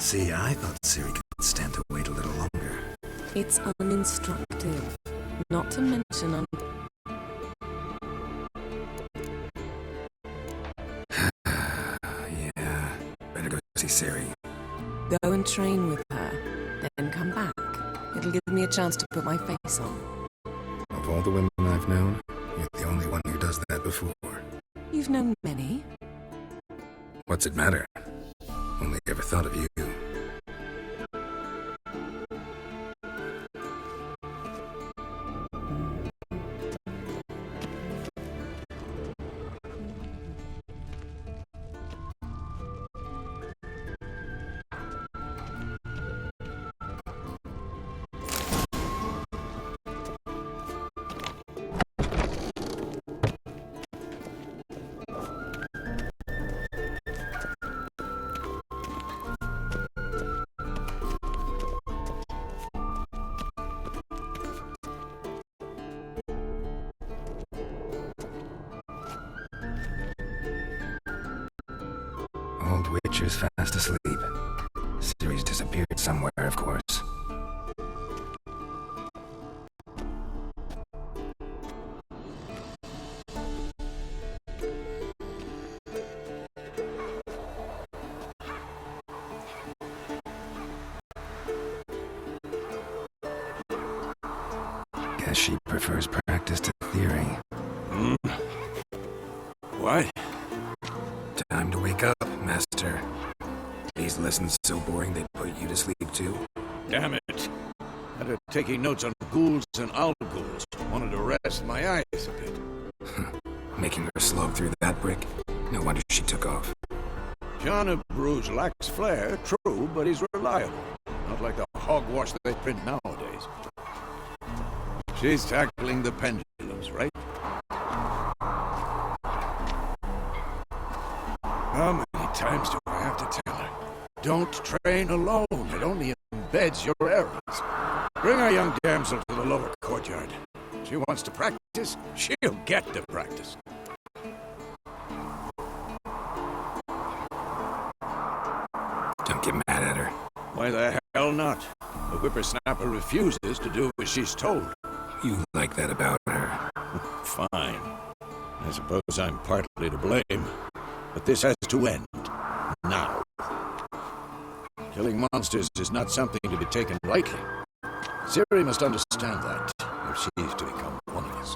See, I thought Ciri could stand to wait a little longer. It's uninstructive. Not to mention Yeah, better go see Ciri. Go and train with her, then come back. It'll give me a chance to put my face on. Of all the women I've known, you're the only one who does that before. You've known many. What's it matter? Only ever thought of you. Old Witcher's fast asleep. Ciri's disappeared somewhere, of course. Guess she prefers practice to theory. What? Time to wake up, Master. These lessons so boring they put you to sleep too? Damn it. After taking notes on ghouls and al-ghouls, wanted to rest my eyes a bit. Making her slog through that brick? No wonder she took off. John of Bruges lacks flair, true, but he's reliable. Not like the hogwash they print nowadays. She's tackling the pendulums, right? How many times do I have to tell her? Don't train alone. It only embeds your errors. Bring our young damsel to the lower courtyard. She wants to practice. She'll get to practice. Don't get mad at her. Why the hell not? The whippersnapper refuses to do as she's told. You like that about her. Fine. I suppose I'm partly to blame. But this has to end. Now. Killing monsters is not something to be taken lightly. Ciri must understand that, if she's to become one of us.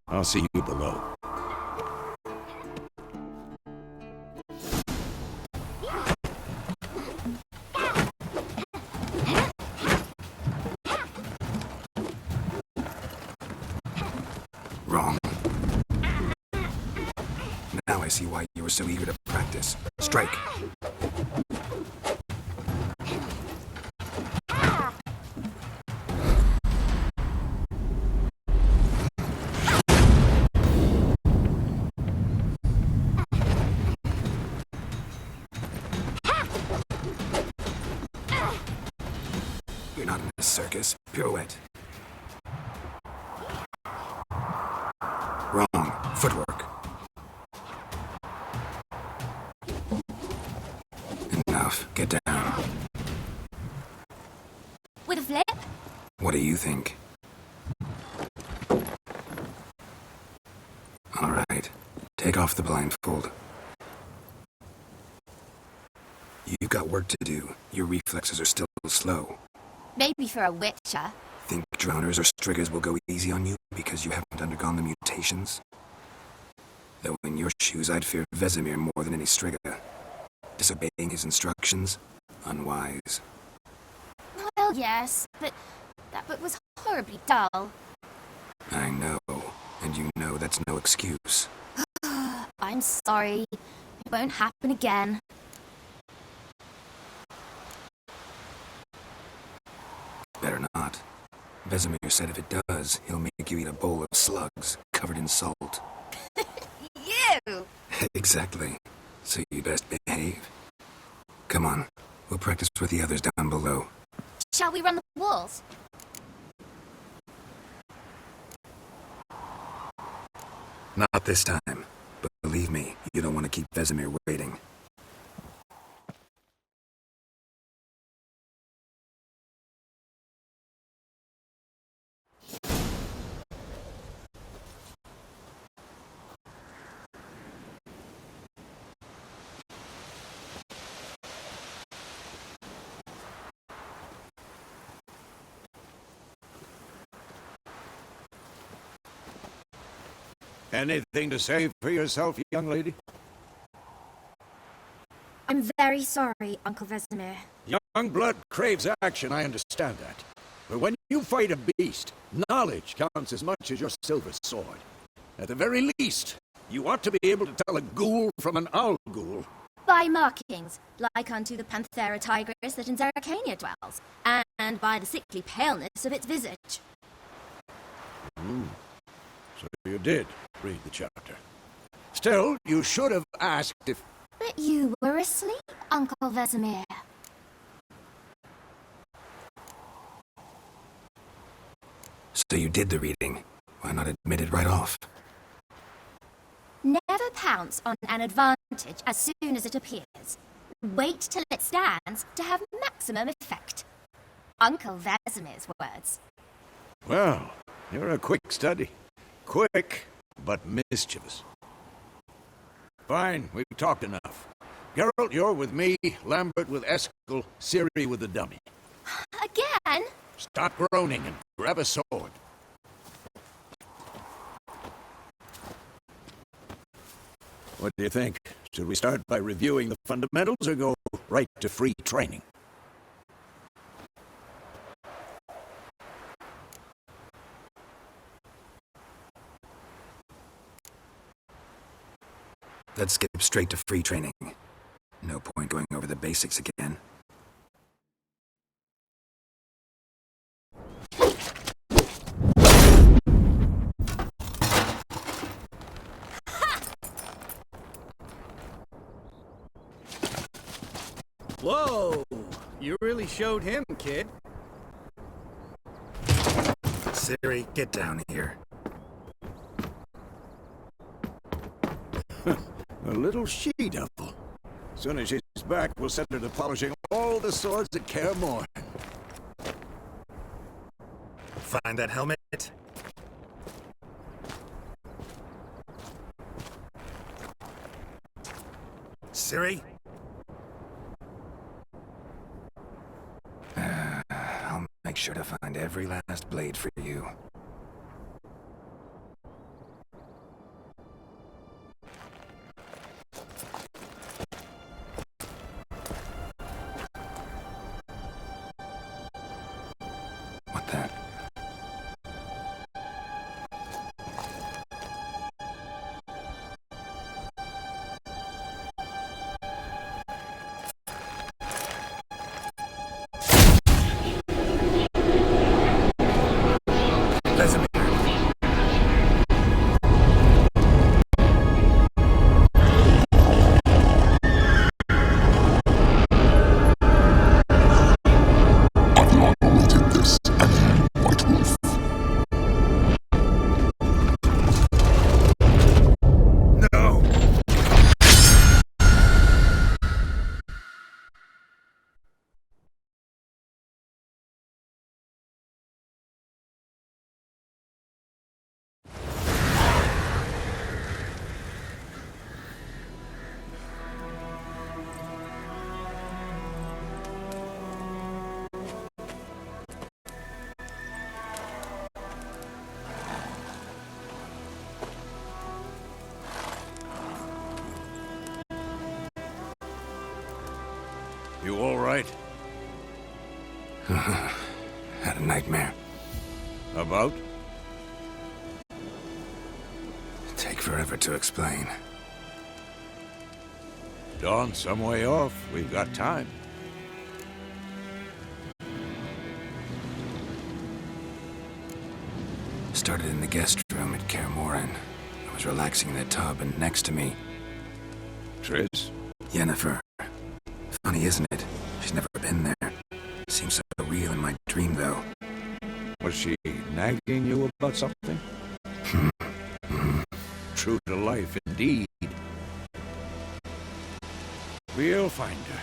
I'll see you below. Wrong. Now I see why you were so eager to practice. Strike. You're not in a circus. Pirouette. Wrong. Footwork. Enough. Get down. With a flip? What do you think? All right. Take off the blindfold. You've got work to do. Your reflexes are still slow. Maybe for a witcher. Think drowners or striggers will go easy on you because you haven't undergone the mutations? Though in your shoes, I'd fear Vesemir more than any strigger. Disobeying his instructions? Unwise. Well, yes, but that book was horribly dull. I know, and you know that's no excuse. I'm sorry. It won't happen again. Better not. Vesemir said if it does, he'll make you eat a bowl of slugs covered in salt. You! Exactly. So you best behave. Come on, we'll practice with the others down below. Shall we run the walls? Not this time. But believe me, you don't want to keep Vesemir waiting. Anything to say for yourself, young lady? I'm very sorry, Uncle Vesemir. Young blood craves action, I understand that. But when you fight a beast, knowledge counts as much as your silver sword. At the very least, you ought to be able to tell a ghoul from an owl ghoul. By markings, like unto the Panthera tigris that in Zerrikania dwells, and by the sickly paleness of its visage. So you did read the chapter. Still, you should have asked if... But you were asleep, Uncle Vesemir. So you did the reading. Why not admit it right off? Never pounce on an advantage as soon as it appears. Wait till it stands to have maximum effect. Uncle Vesemir's words. Well, you're a quick study. Quick, but mischievous. Fine, we've talked enough. Geralt, you're with me, Lambert with Eskel, Ciri with the dummy. Again? Stop groaning and grab a sword. What do you think? Should we start by reviewing the fundamentals or go right to free training? Let's skip straight to free training. No point going over the basics again. Whoa! You really showed him, kid. Ciri, get down here. A little she-devil. Soon as she's back, we'll set her to polishing all the swords at Kaer Morhen. Find that helmet. Ciri? I'll make sure to find every last blade for you. What the? Vesemir. I've long awaited this, and you, White Wolf. No! You all right? Had a nightmare. About? Take forever to explain. Dawn's some way off. We've got time. Started in the guest room at Kaer Morhen. I was relaxing in the tub, and next to me, Triss? Yennefer. Funny, isn't it? She's never been there. Seems so real in my dream, though. Was she nagging you about something? True to life, indeed. We'll find her.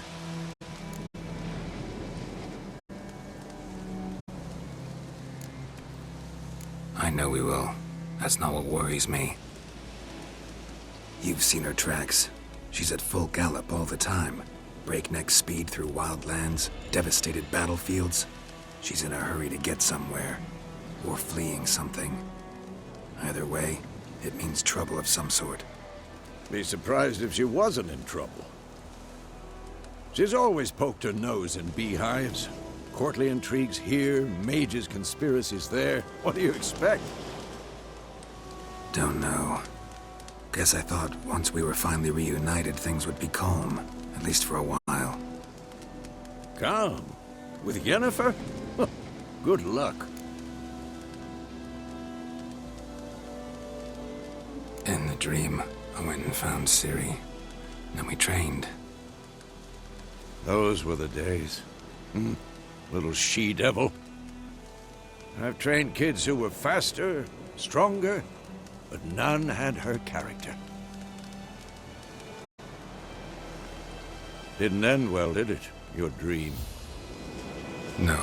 I know we will. That's not what worries me. You've seen her tracks. She's at full gallop all the time. Breakneck speed through wild lands, devastated battlefields. She's in a hurry to get somewhere. Or fleeing something. Either way, It means trouble of some sort. Be surprised if she wasn't in trouble. She's always poked her nose in beehives. Courtly intrigues here, mages' conspiracies there. What do you expect? Don't know. Guess I thought once we were finally reunited, things would be calm. At least for a while. Calm? With Yennefer? Good luck. In the dream, I went and found Ciri. Then we trained. Those were the days. Little she-devil. I've trained kids who were faster, stronger, but none had her character. Didn't end well, did it? Your dream. No.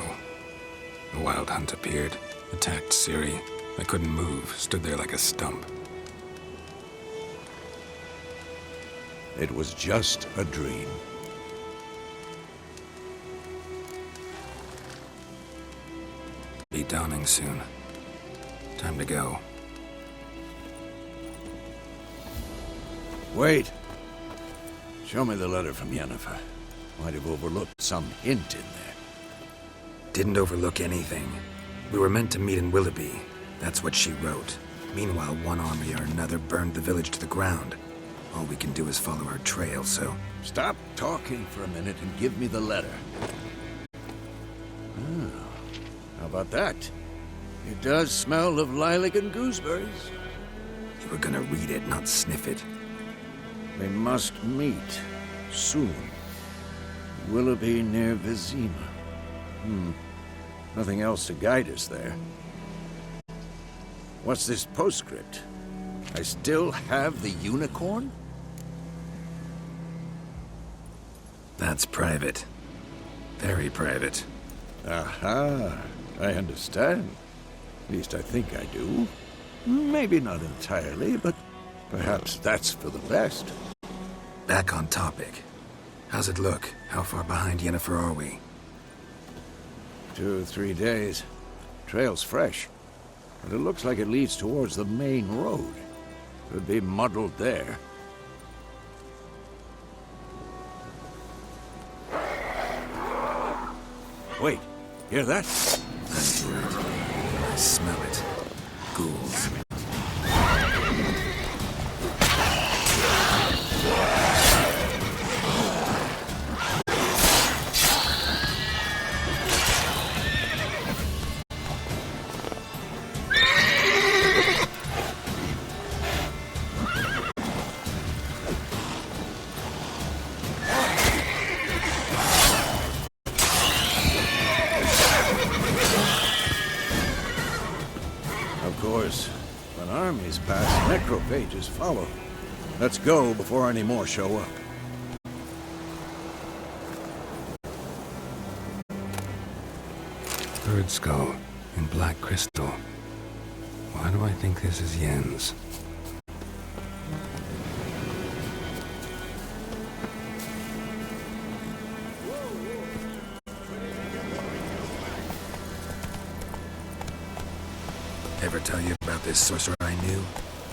The Wild Hunt appeared, attacked Ciri. I couldn't move, stood there like a stump. It was just a dream. Be dawning soon. Time to go. Wait. Show me the letter from Yennefer. Might have overlooked some hint in there. Didn't overlook anything. We were meant to meet in Willoughby. That's what she wrote. Meanwhile, one army or another burned the village to the ground. All we can do is follow our trail, so... Stop talking for a minute and give me the letter. How about that? It does smell of lilac and gooseberries. You were gonna read it, not sniff it. We must meet. Soon. Willoughby near Vizima. Nothing else to guide us there. What's this postscript? I still have the unicorn? That's private. Very private. Aha. I understand. At least I think I do. Maybe not entirely, but perhaps that's for the best. Back on topic. How's it look? How far behind Yennefer are we? 2 or 3 days. Trail's fresh. But it looks like it leads towards the main road. Could be muddled there. Wait, hear that? That's right. I smell it. Ghouls. Of course, when armies pass, necrophages follow. Let's go before any more show up. Bird skull in black crystal. Why do I think this is Yen's? Ever tell you about this sorcerer I knew?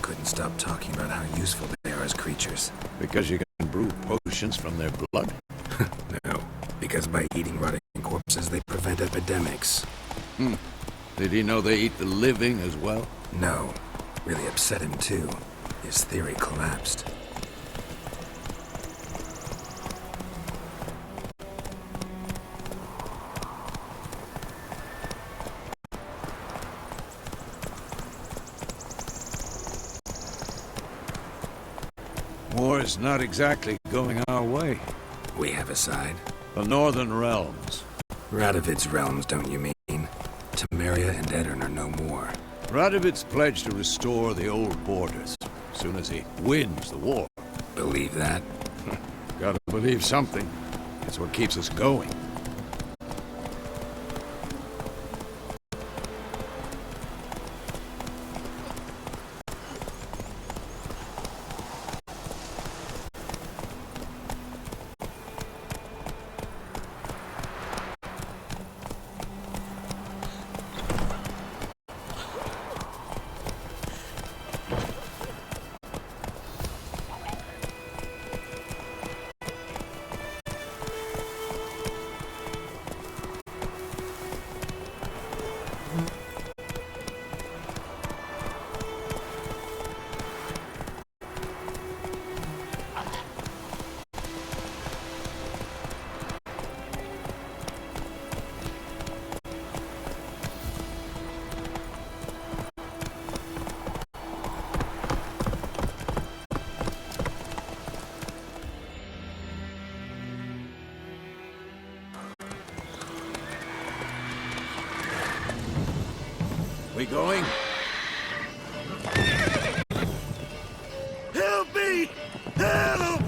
Couldn't stop talking about how useful they are as creatures. Because you can brew potions from their blood? No, because by eating rotting corpses, they prevent epidemics. Did he know they eat the living as well? No, really upset him too. His theory collapsed. War's not exactly going our way. We have a side. The Northern Realms. Radovid's realms, don't you mean? Temeria and Edirn are no more. Radovid's pledged to restore the old borders, as soon as he wins the war. Believe that? Gotta believe something. It's what keeps us going. be going. Help me! Help!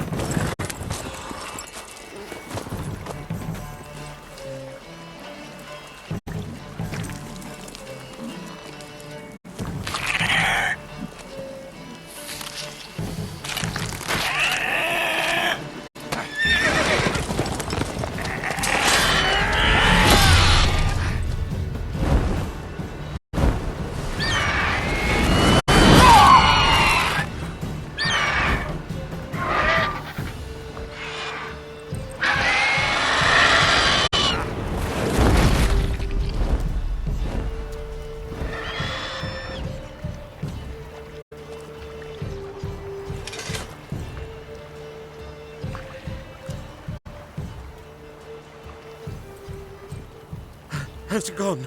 Has it gone?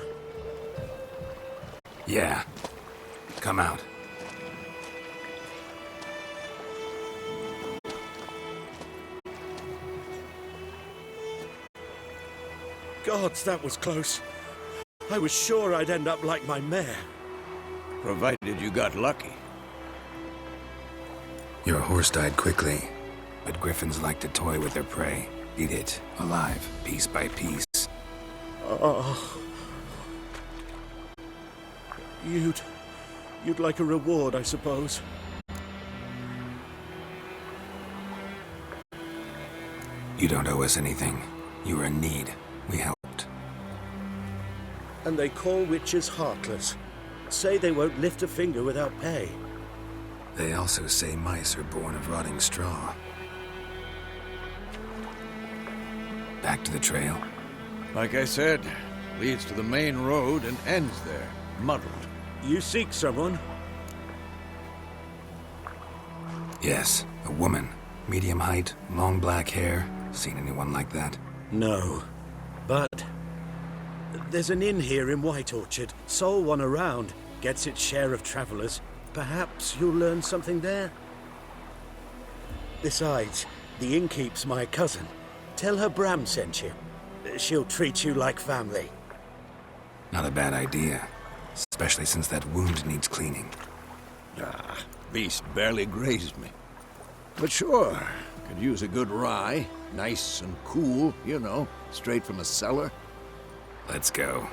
Yeah. Come out. Gods, that was close. I was sure I'd end up like my mare. Provided you got lucky. Your horse died quickly, but griffins like to toy with their prey. Eat it, alive, piece by piece. Oh. You'd like a reward, I suppose. You don't owe us anything. You were in need. We helped. And they call witches heartless. Say they won't lift a finger without pay. They also say mice are born of rotting straw. Back to the trail. Like I said, leads to the main road and ends there, muddled. You seek someone? Yes, a woman. Medium height, long black hair. Seen anyone like that? No. But there's an inn here in White Orchard. Sole one around. Gets its share of travelers. Perhaps you'll learn something there? Besides, the innkeep's my cousin. Tell her Bram sent you. She'll treat you like family. Not a bad idea. Especially since that wound needs cleaning. Beast barely grazed me. But sure, could use a good rye. Nice and cool, you know, straight from a cellar. Let's go.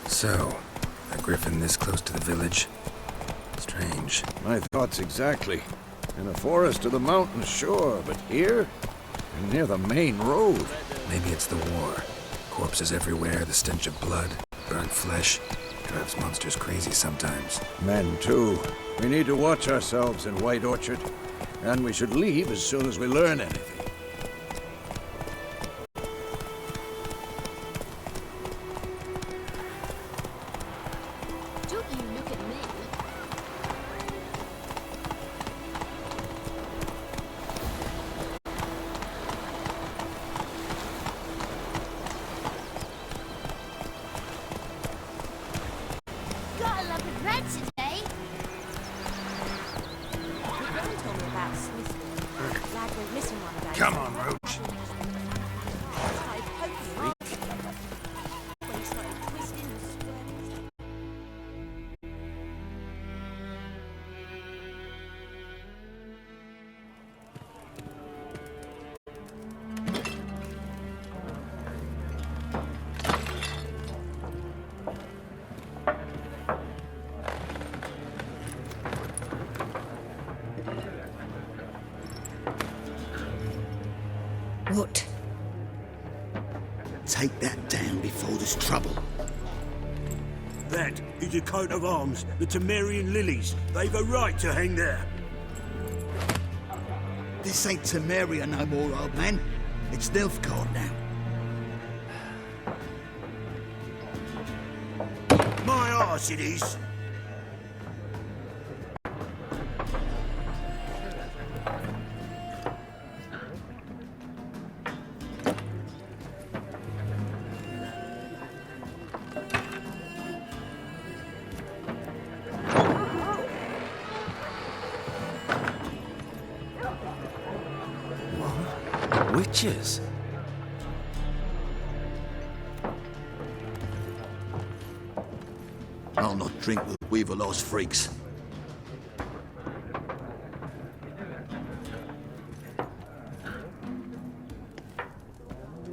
So, a griffin this close to the village? Strange. My thoughts exactly. In a forest or the mountains, sure, but here? And near the main road. Maybe it's the war. Corpses everywhere, the stench of blood, burnt flesh. Drives monsters crazy sometimes. Men, too. We need to watch ourselves in White Orchard. And we should leave as soon as we learn anything. Don't you look at me. Gotta love the bread today. Granny told me about Smith. Glad we're missing one day. Come on, Roach. When he started twisting and squirming. What? Take that down before there's trouble. That is a coat of arms, the Temerian lilies. They've a right to hang there. This ain't Temeria no more, old man. It's Nilfgaard now. My arse it is. Witches? I'll not drink with Weaverlaw's freaks.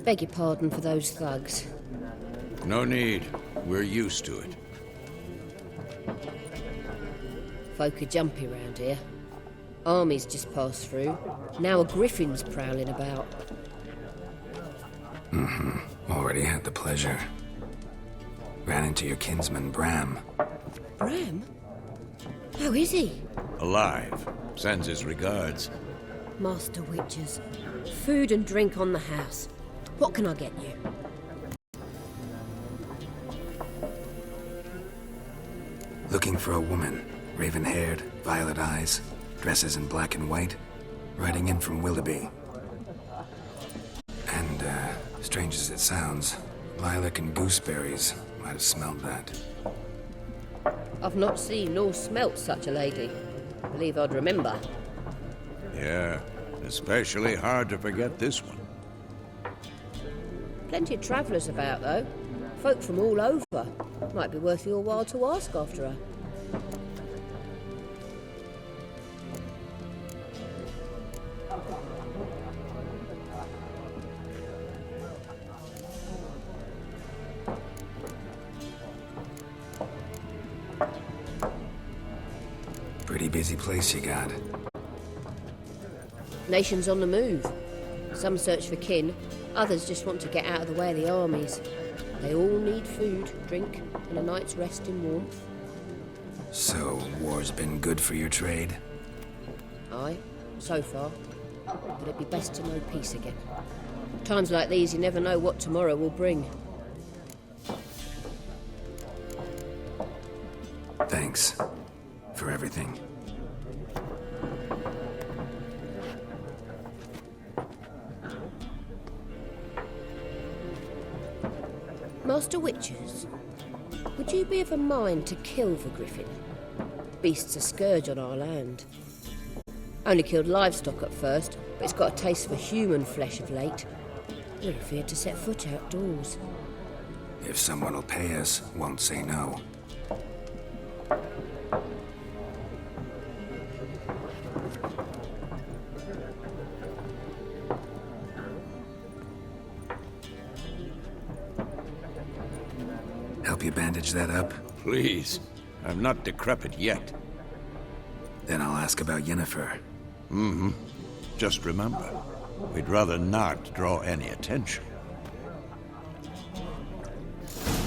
Beg your pardon for those thugs. No need. We're used to it. Folk are jumpy round here. Armies just passed through. Now a griffin's prowling about. Already had the pleasure. Ran into your kinsman, Bram. Bram? How is he? Alive. Sends his regards. Master Witches. Food and drink on the house. What can I get you? Looking for a woman. Raven-haired, violet eyes, dresses in black and white. Riding in from Willoughby. And, strange as it sounds, lilac and gooseberries might have smelled that. I've not seen nor smelt such a lady. Believe I'd remember. Yeah, especially hard to forget this one. Plenty of travellers about, though. Folk from all over. Might be worth your while to ask after her. Pretty busy place you got. Nations on the move. Some search for kin, others just want to get out of the way of the armies. They all need food, drink, and a night's rest in warmth. So, war's been good for your trade? Aye, so far. But it'd be best to know peace again. Times like these, you never know what tomorrow will bring. Thanks. For everything. Master Witches, would you be of a mind to kill the griffin? Beast's a scourge on our land. Only killed livestock at first, but it's got a taste for human flesh of late. We're feared to set foot outdoors. If someone will pay us, won't say no. Help you bandage that up? Please. I'm not decrepit yet. Then I'll ask about Yennefer. Just remember, we'd rather not draw any attention.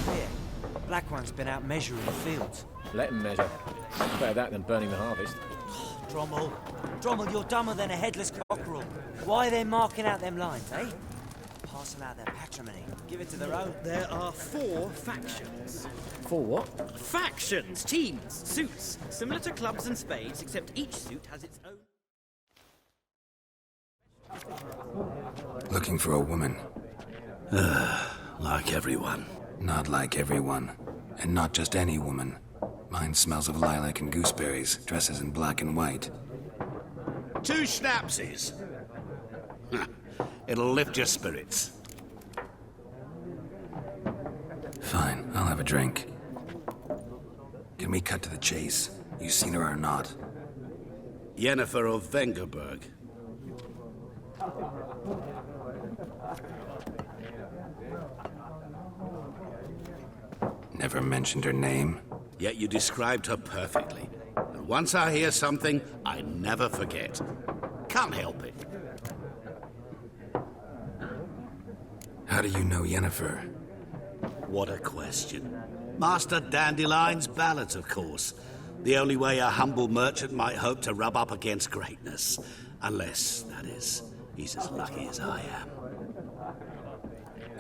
Here, Black One's been out measuring the fields. Let him measure. Better that than burning the harvest. Drommel, you're dumber than a headless cockerel. Why are they marking out them lines, eh? Parcel out their patrimony. Give it to their own. There are 4 factions. 4 what? Factions, teams, suits. Similar to clubs and spades, except each suit has its own... Looking for a woman. Like everyone. Not like everyone. And not just any woman. Mine smells of lilac and gooseberries, dresses in black and white. 2 schnapsies. It'll lift your spirits. Fine, I'll have a drink. Can we cut to the chase? You seen her or not? Yennefer of Vengerberg. Never mentioned her name. Yet you described her perfectly. And once I hear something, I never forget. Can't help it. How do you know Yennefer? What a question. Master Dandelion's ballads, of course. The only way a humble merchant might hope to rub up against greatness. Unless, that is, he's as lucky as I am.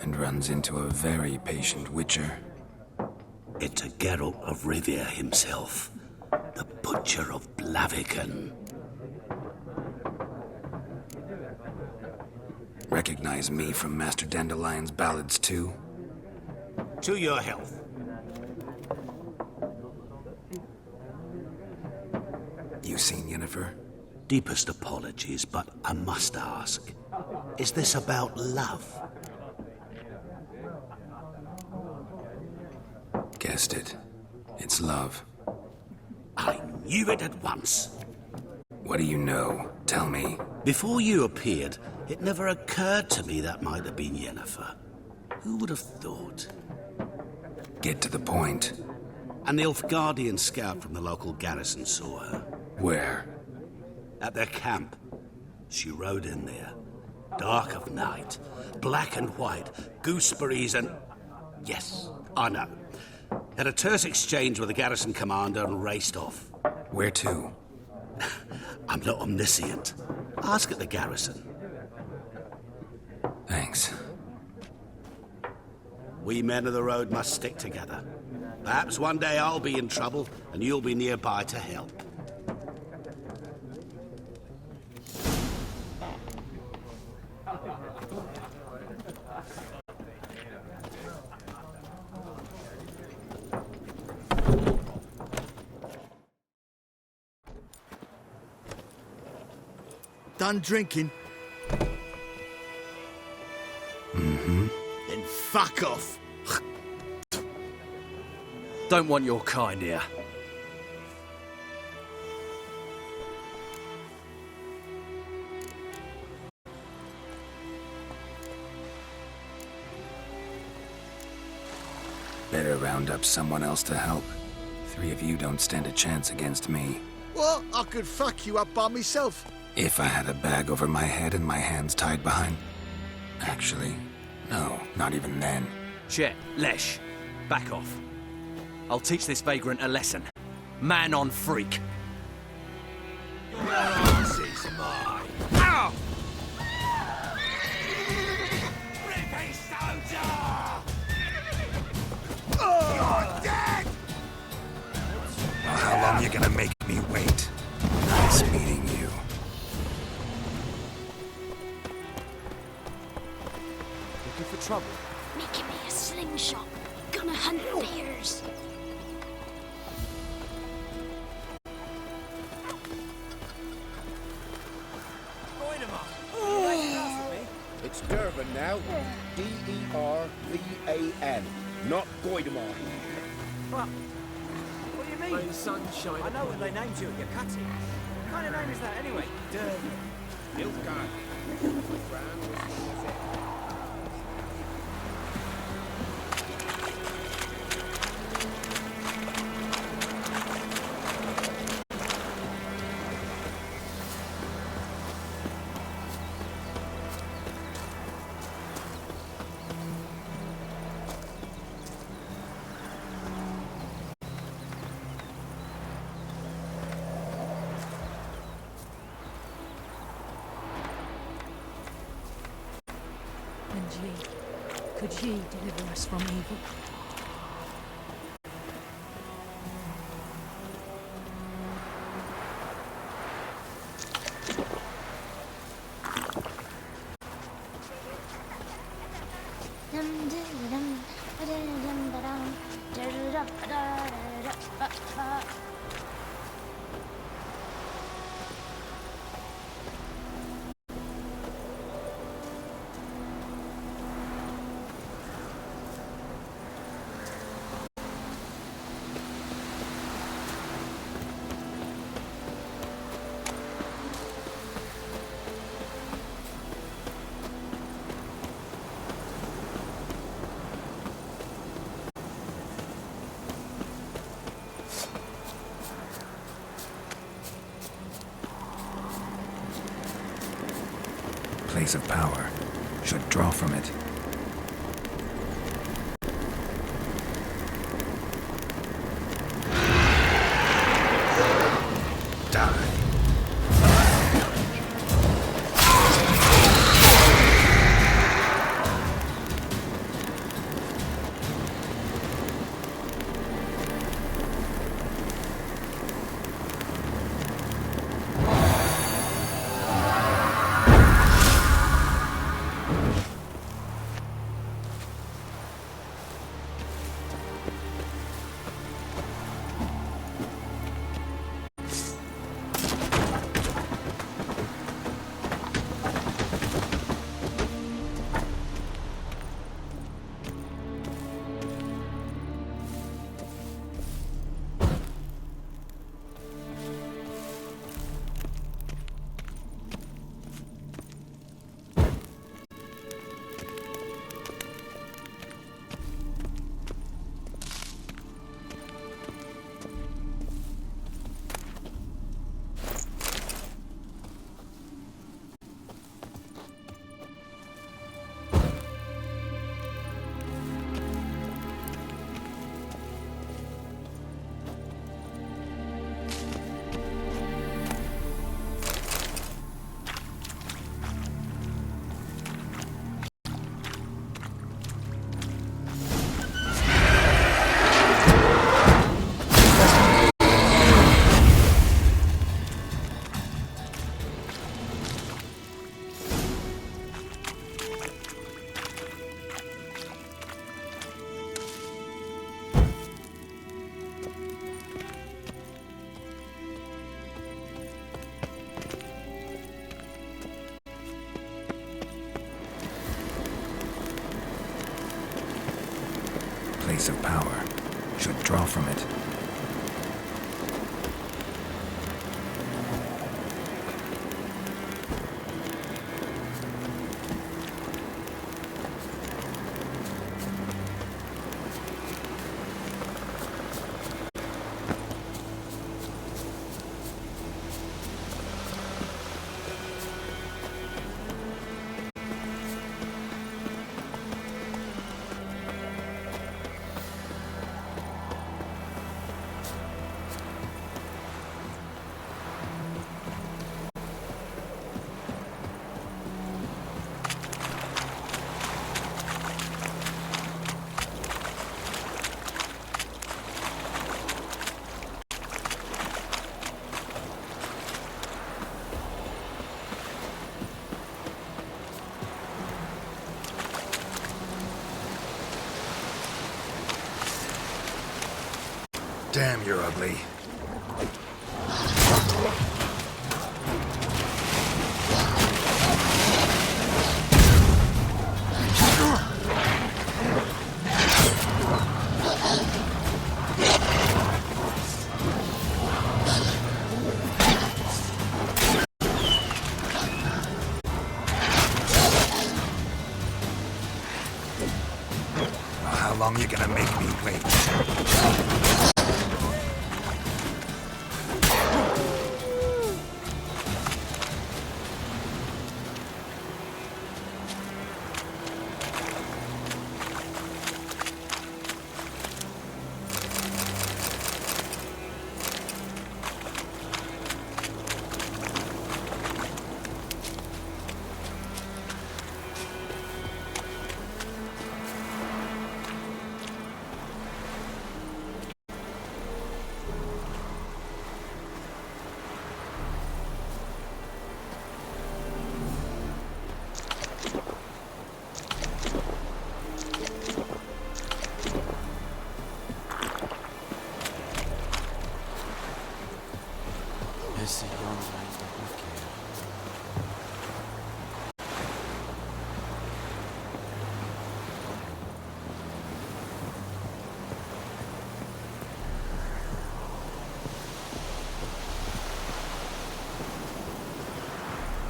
And runs into a very patient witcher. It's a Geralt of Rivia himself. The Butcher of Blaviken. Recognize me from Master Dandelion's ballads, too? To your health. You seen Yennefer? Deepest apologies, but I must ask. Is this about love? Guessed it. It's love. I knew it at once. What do you know? Tell me. Before you appeared, it never occurred to me that might have been Yennefer. Who would have thought? Get to the point. A Nilfgaardian scout from the local garrison saw her. Where? At their camp. She rode in there. Dark of night. Black and white. Gooseberries and... Yes, I know. Had a terse exchange with the garrison commander and raced off. Where to? I'm not omniscient. Ask at the garrison. Thanks. We men of the road must stick together. Perhaps one day I'll be in trouble and you'll be nearby to help. Done drinking? Mm-hmm. Then fuck off. Don't want your kind here. Better round up someone else to help. 3 of you don't stand a chance against me. What? I could fuck you up by myself. If I had a bag over my head and my hands tied behind... Actually, no, not even then. Chet, Lesh, back off. I'll teach this vagrant a lesson. Man on freak. This is mine. Ow! Rippy soldier! You're dead! Well, how long you gonna make me wait? Nice meeting you. Looking for trouble? Making me a slingshot. Gonna hunt bears. It's Durban now. D-E-R-V-A-N. Not Goidemar. What? What do you mean? Sunshine. I know what they named you at your cutting. What kind of name is that anyway? Durban. Nilfgaard. And ye, could ye deliver us from evil? Place of power. Should draw from it. Die. place of power. Should draw from it. Damn, you're ugly. How long you gonna make me wait?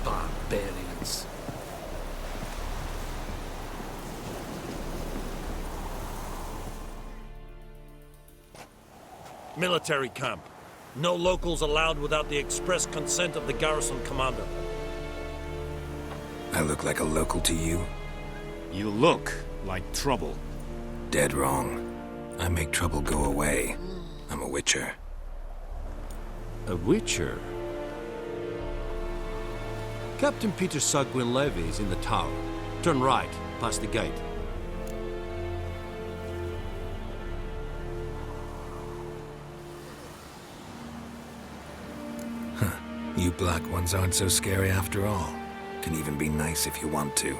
Barbarians. Military camp. No locals allowed without the express consent of the garrison commander. I look like a local to you? You look like trouble. Dead wrong. I make trouble go away. I'm a witcher. A witcher? Captain Peter Sagwin Levy is in the tower. Turn right, past the gate. You black ones aren't so scary after all. Can even be nice if you want to.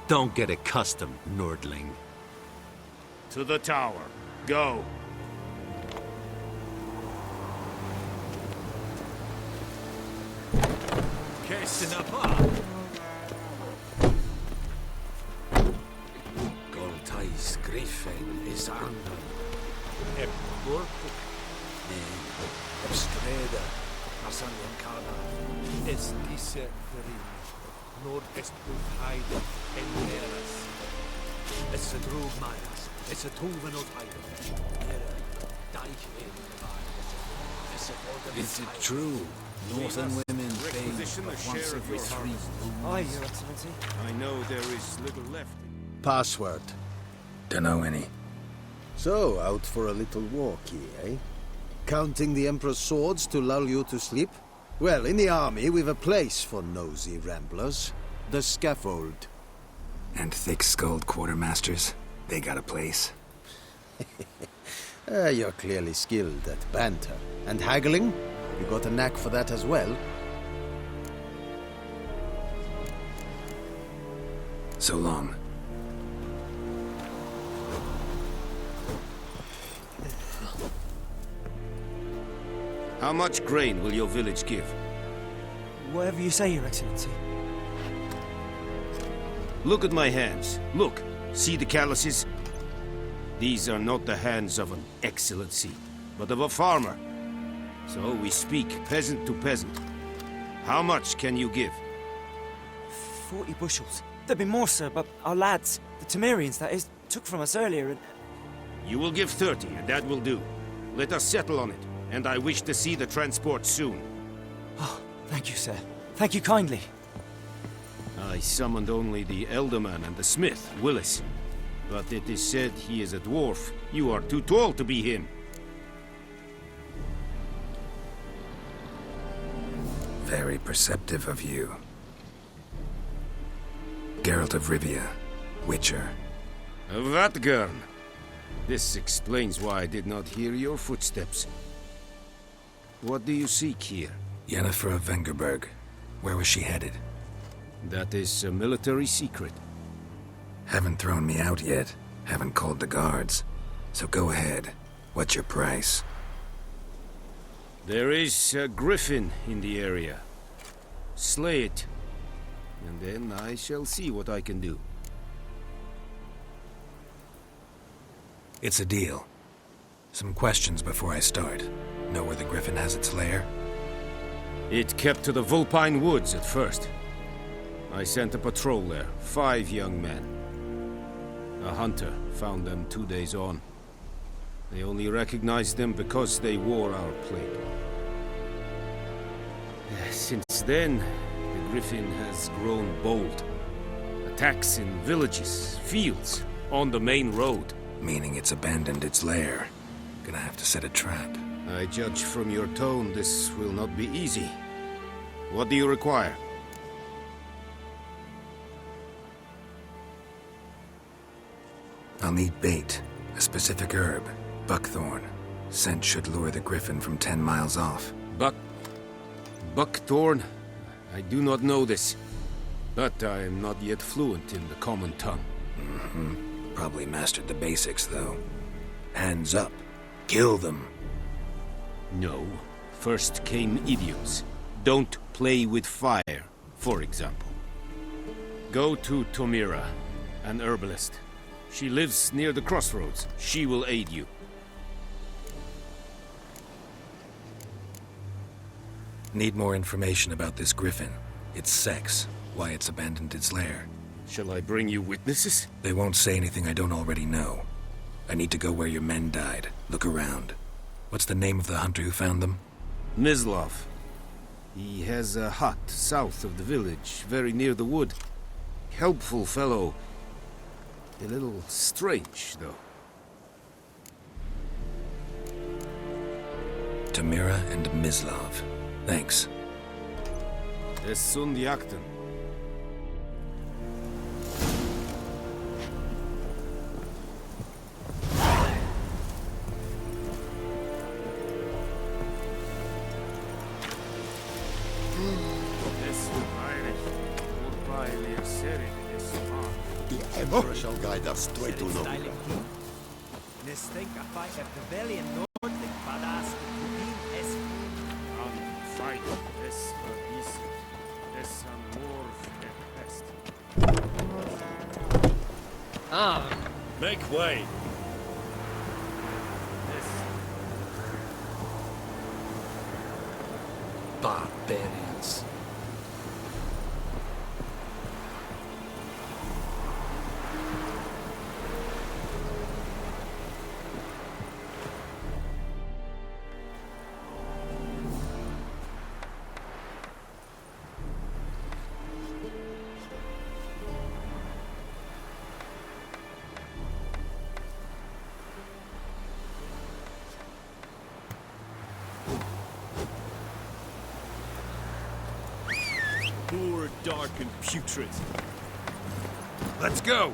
Don't get accustomed, Nordling. To the tower. Go. Goltais Griffin is under. Obstreda, Masanian Kana, es diese Verin, Nordest Heide, Engeras, es se drog Majas, es se toven åt Heide, Deich Is it true? Northern women bathe once every 3 moons? Aye, Your Excellency. I know there is little left. Password. Dunno any. So, out for a little walkie, eh? Counting the Emperor's swords to lull you to sleep? Well, in the army, we've a place for nosy ramblers. The scaffold. And thick-skulled quartermasters? They got a place. You're clearly skilled at banter. And haggling? You got a knack for that as well? So long. How much grain will your village give? Whatever you say, Your Excellency. Look at my hands. Look. See the calluses? These are not the hands of an excellency, but of a farmer. So we speak peasant to peasant. How much can you give? 40 bushels. There'd be more, sir, but our lads, the Temerians, that is, took from us earlier and... You will give 30, and that will do. Let us settle on it, and I wish to see the transport soon. Oh, thank you, sir. Thank you kindly. I summoned only the Elderman and the smith, Willis. But it is said he is a dwarf. You are too tall to be him. Very perceptive of you. Geralt of Rivia, Witcher. Vatgern! This explains why I did not hear your footsteps. What do you seek here? Yennefer of Vengerberg. Where was she headed? That is a military secret. Haven't thrown me out yet. Haven't called the guards. So go ahead. What's your price? There is a griffin in the area. Slay it. And then I shall see what I can do. It's a deal. Some questions before I start. Know where the griffin has its lair? It kept to the Vulpine Woods at first. I sent a patrol there, 5 young men. A hunter found them 2 days on. They only recognized them because they wore our plate. Since then, the griffin has grown bold. Attacks in villages, fields, on the main road. Meaning it's abandoned its lair. Gonna have to set a trap. I judge from your tone this will not be easy. What do you require? I'll need bait, a specific herb, buckthorn. Scent should lure the griffin from 10 miles off. Buckthorn? I do not know this. But I am not yet fluent in the common tongue. Probably mastered the basics, though. Hands up. Kill them. No. First came idioms. Don't play with fire, for example. Go to Tomira, an herbalist. She lives near the crossroads. She will aid you. Need more information about this griffin. Its sex, why it's abandoned its lair. Shall I bring you witnesses? They won't say anything I don't already know. I need to go where your men died. Look around. What's the name of the hunter who found them? Mislav. He has a hut south of the village, very near the wood. Helpful fellow. A little strange, though. Tamira and Mislav. Thanks. Es sunt jakten. The Emperor shall guide us straight to Nova. Make way. Barbarians. Poor, dark, and putrid. Let's go!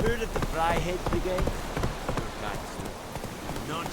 Heard of the Fryhead Brigade? Not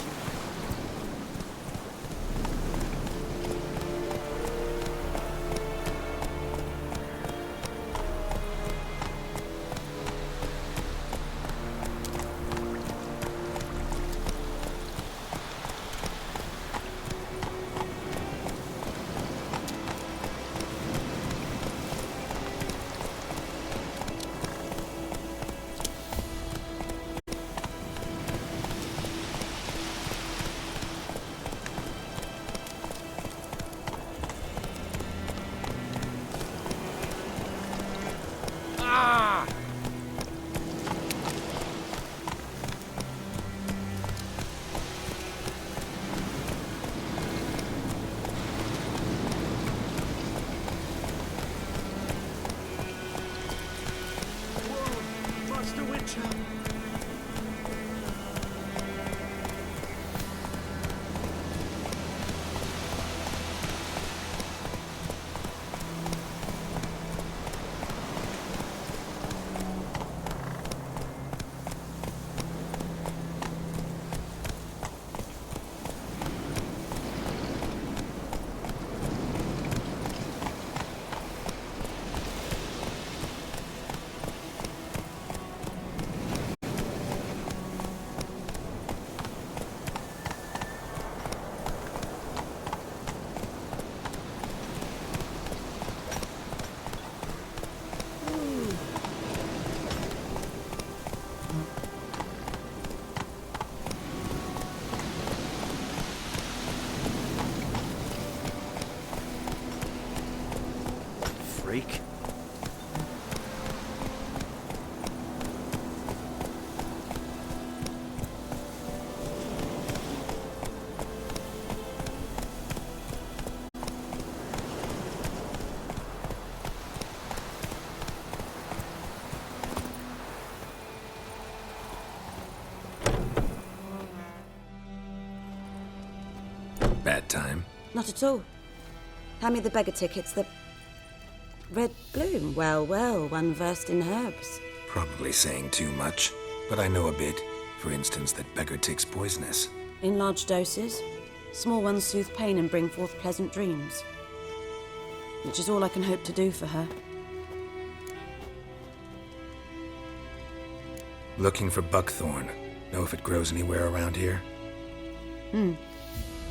freak. Bad time? Not at all. Hand me the beggar tickets, the... Red bloom. Well, well, one versed in herbs. Probably saying too much, but I know a bit. For instance, that beggar tick's poisonous. In large doses. Small ones soothe pain and bring forth pleasant dreams. Which is all I can hope to do for her. Looking for buckthorn. Know if it grows anywhere around here?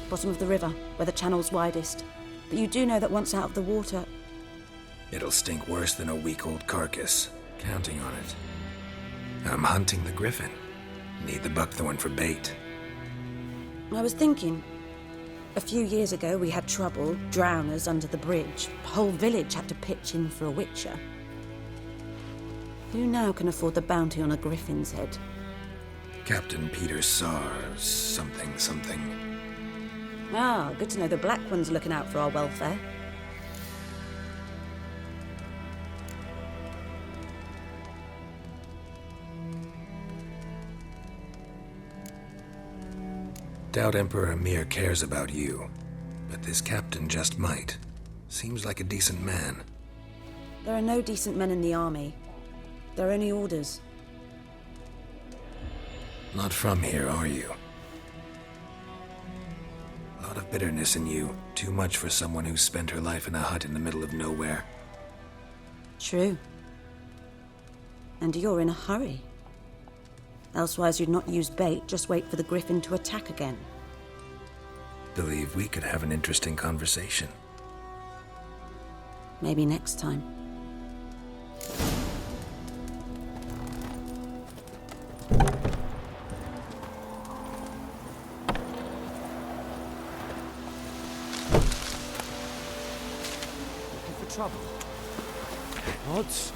Bottom of the river, where the channel's widest. But you do know that once out of the water... It'll stink worse than a week-old carcass. Counting on it. I'm hunting the griffin. Need the buckthorn for bait. I was thinking... A few years ago we had trouble, drowners under the bridge. The whole village had to pitch in for a witcher. Who now can afford the bounty on a griffin's head? Captain Peter Sars, something. Ah, good to know the Black One's looking out for our welfare. Doubt Emperor Emir cares about you, but this captain just might. Seems like a decent man. There are no decent men in the army. There are only orders. Not from here, are you? A lot of bitterness in you. Too much for someone who spent her life in a hut in the middle of nowhere. True. And you're in a hurry. Elsewise you'd not use bait, just wait for the griffin to attack again. Believe we could have an interesting conversation. Maybe next time. Looking for trouble? Odds?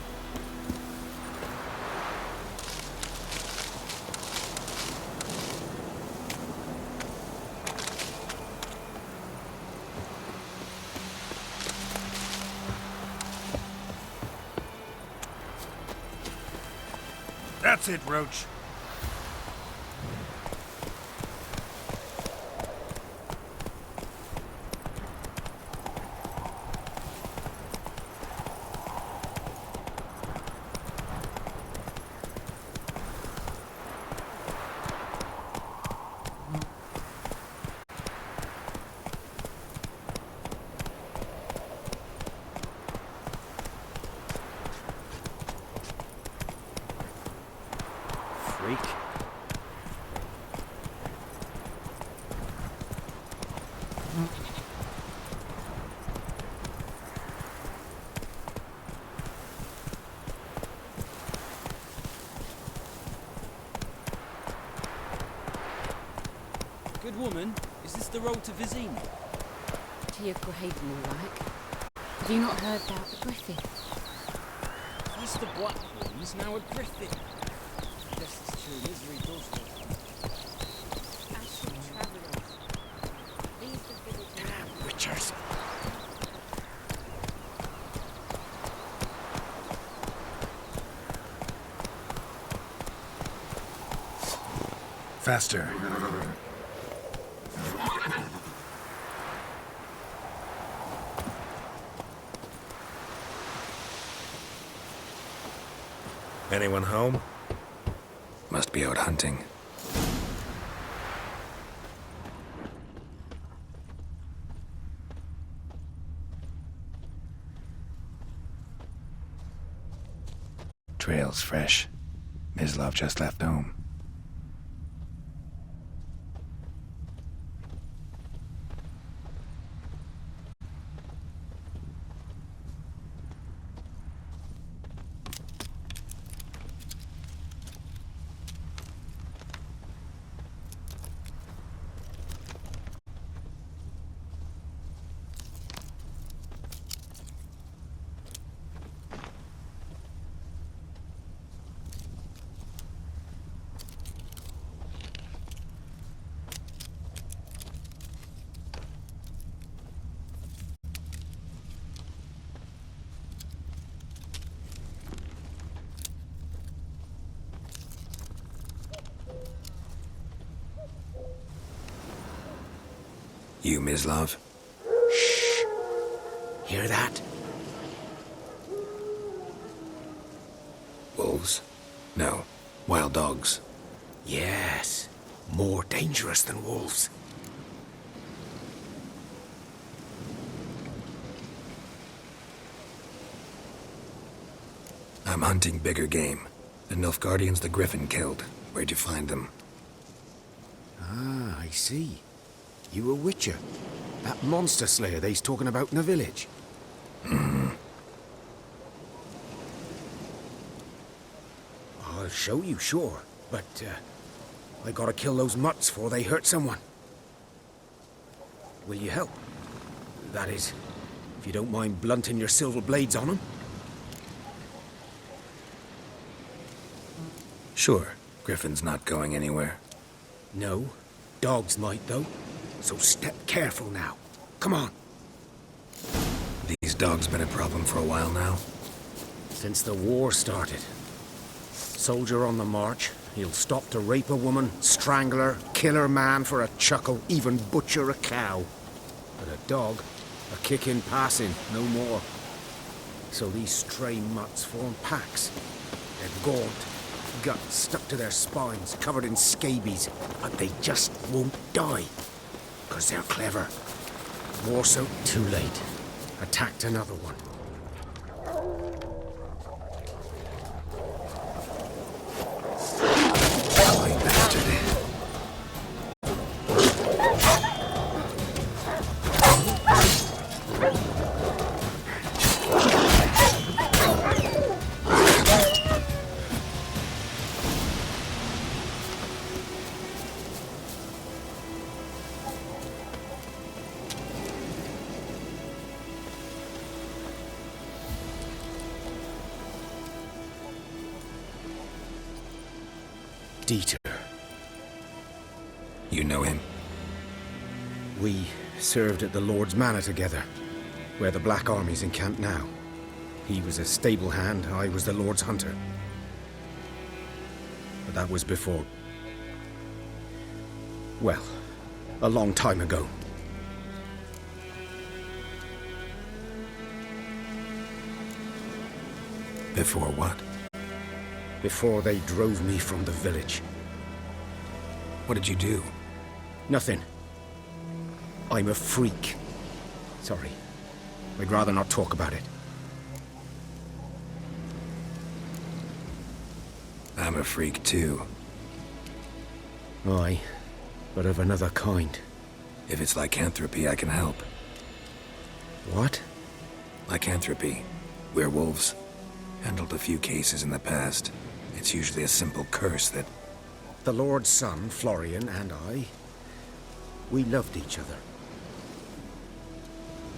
That's it, Roach. Freak. Good woman, is this the road to Vizima? To your Grahaven, all right. Have you not heard about the griffin? First the Black Ones, now a griffin. Guess it's true, misery does this. Ashton travellers. Leave the village alone. Witchers. Faster. Anyone home? Must be out hunting. Trail's fresh. Mislov just left home. You, Mislav? Hear that? Wolves? No. Wild dogs. Yes. More dangerous than wolves. I'm hunting bigger game. The Nilfgaardians the Griffin killed. Where'd you find them? Ah, I see. You a witcher. That monster slayer they's talking about in the village. I'll show you, sure. But, I gotta kill those mutts before they hurt someone. Will you help? That is, if you don't mind blunting your silver blades on them. Sure. Griffin's not going anywhere. No. Dogs might, though. So step careful now. Come on. These dogs been a problem for a while now? Since the war started. Soldier on the march, he'll stop to rape a woman, strangle her, kill her man for a chuckle, even butcher a cow. But a dog, a kick in passing, no more. So these stray mutts form packs. They're gaunt, guts stuck to their spines, covered in scabies, but they just won't die. 'Cause they're clever. More so, too late. Attacked another one. Dieter. You know him? We served at the Lord's Manor together, where the Black Army's encamped now. He was a stable hand, I was the Lord's hunter. But that was before... well, a long time ago. Before what? Before they drove me from the village. What did you do? Nothing. I'm a freak. Sorry. I'd rather not talk about it. I'm a freak too. Aye, but of another kind. If it's lycanthropy, I can help. What? Lycanthropy. Werewolves. Handled a few cases in the past. It's usually a simple curse that... The Lord's son, Florian, and I, we loved each other.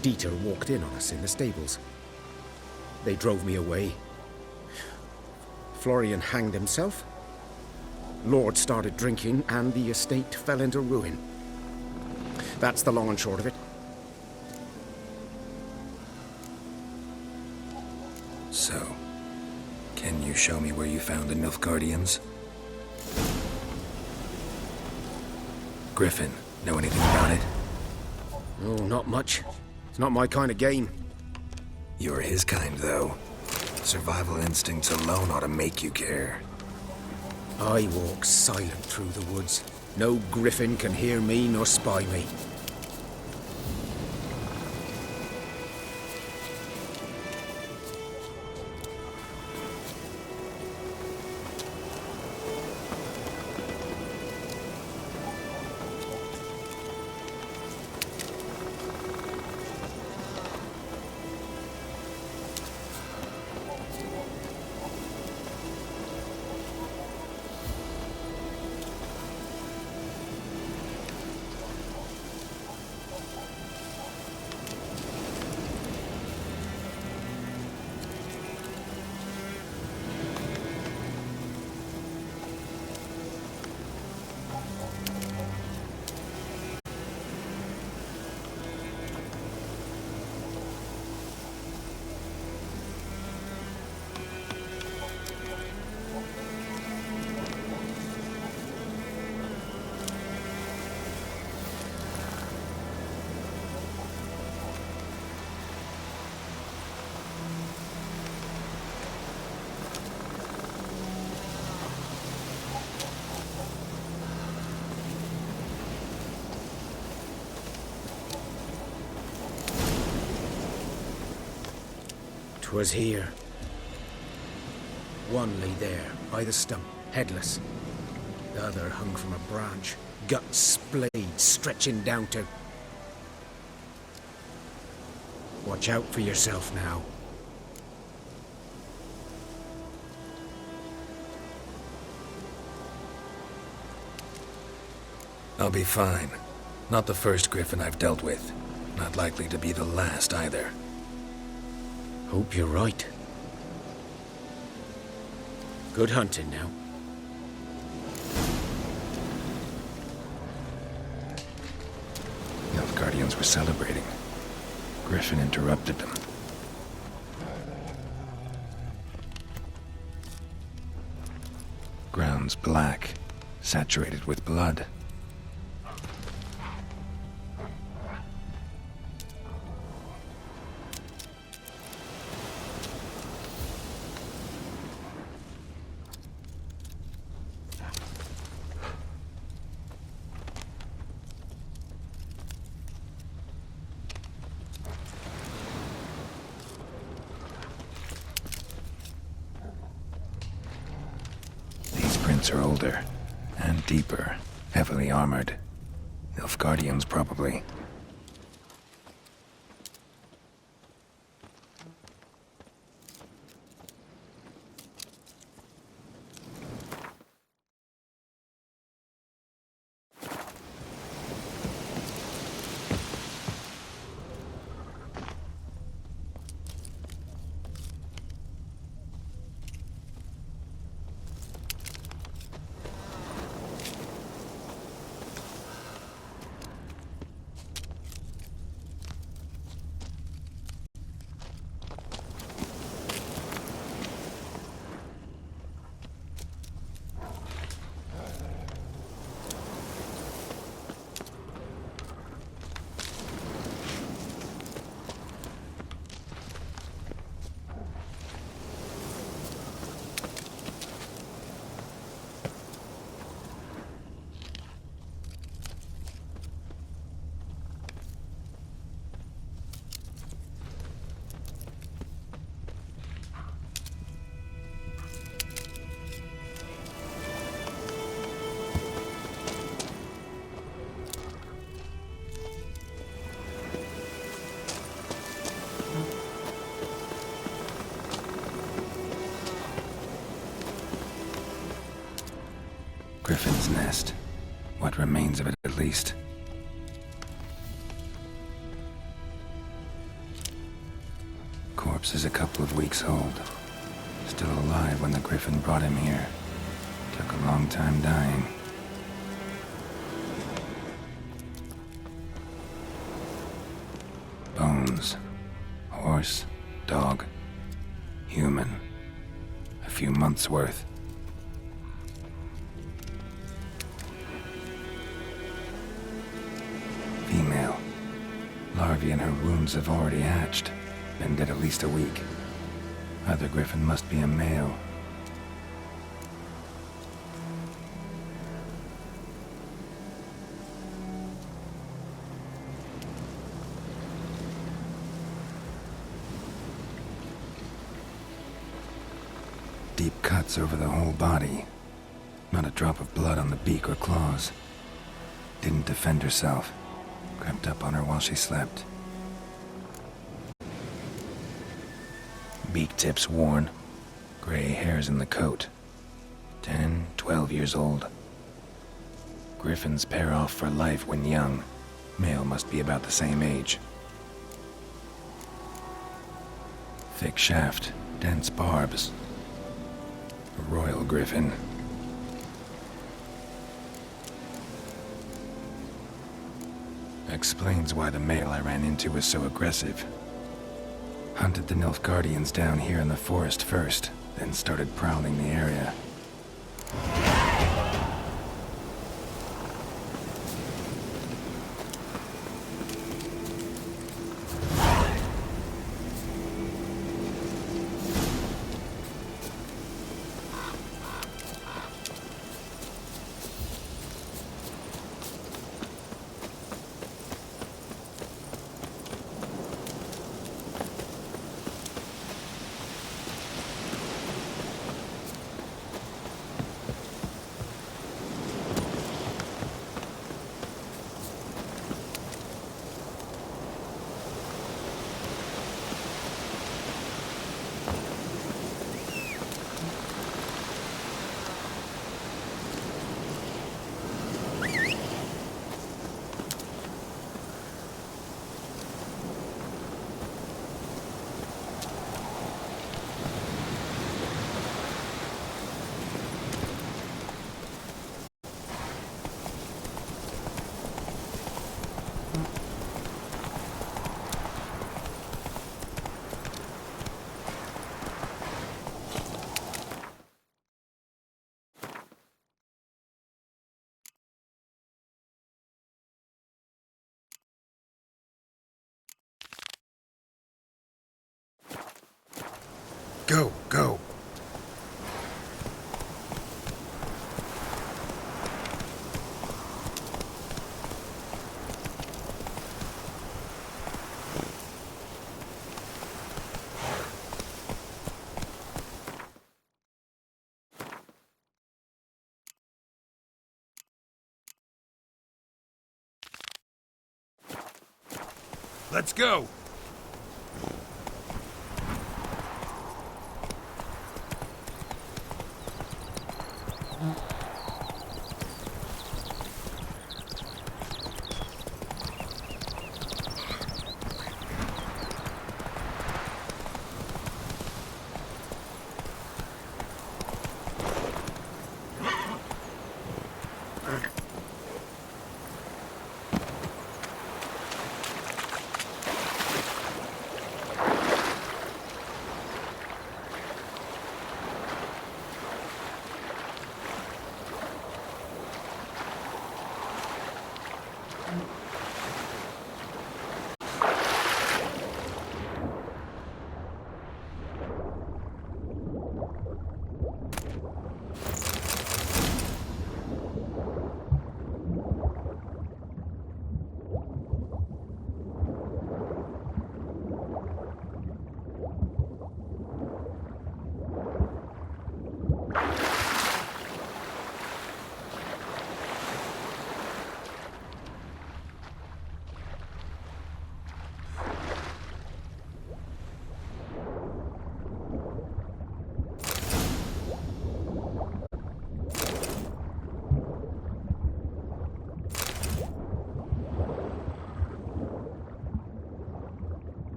Dieter walked in on us in the stables. They drove me away. Florian hanged himself. Lord started drinking, and the estate fell into ruin. That's the long and short of it. So, can you show me where you found the Nilfgaardians? Griffin, know anything about it? Oh, not much. It's not my kind of game. You're his kind, though. Survival instincts alone ought to make you care. I walk silent through the woods. No griffin can hear me nor spy me. 'Twas here. One lay there, by the stump, headless. The other hung from a branch, guts splayed, stretching down to... Watch out for yourself now. I'll be fine. Not the first griffin I've dealt with. Not likely to be the last either. Hope you're right. Good hunting now. Nilfgaardians were celebrating. Griffin interrupted them. Ground's black, saturated with blood. Are older and deeper, heavily armored. Nilfgaardians, probably. Griffin's nest. What remains of it, at least. Corpse is a couple of weeks old. Still alive when the Griffin brought him here. Took a long time dying. Bones. Horse, dog, human. A few months' worth. Female. Larvae in her wounds have already hatched. Been dead at least a week. Other Griffin must be a male. Deep cuts over the whole body. Not a drop of blood on the beak or claws. Didn't defend herself. Crept up on her while she slept. Beak tips worn. Gray hairs in the coat. 10, 12 years old. Griffins pair off for life when young. Male must be about the same age. Thick shaft, dense barbs. A royal griffin. Explains why the male I ran into was so aggressive. Hunted the Nilfgaardians down here in the forest first, then started prowling the area. Go, go. Let's go!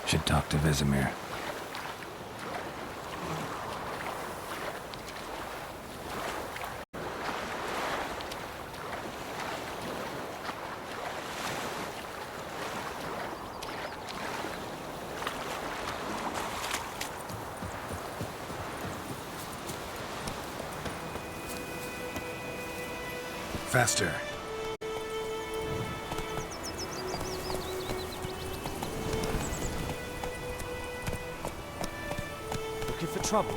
Should talk to Vesemir. Faster. Looking for trouble?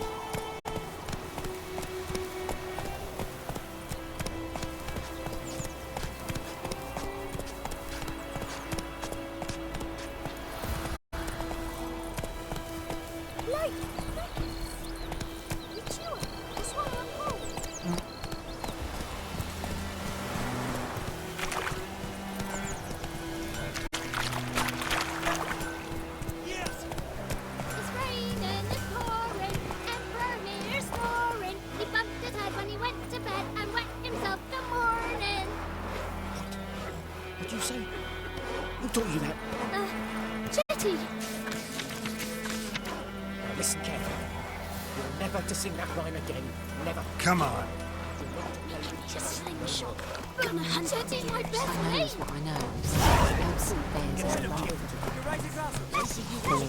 What did you say? Who taught you that? Jetty! Listen carefully. You're never to sing that rhyme again. Never. Come on. Just slingshot. Gonna hunt Jetty, my best mate! What I know is bears are alive.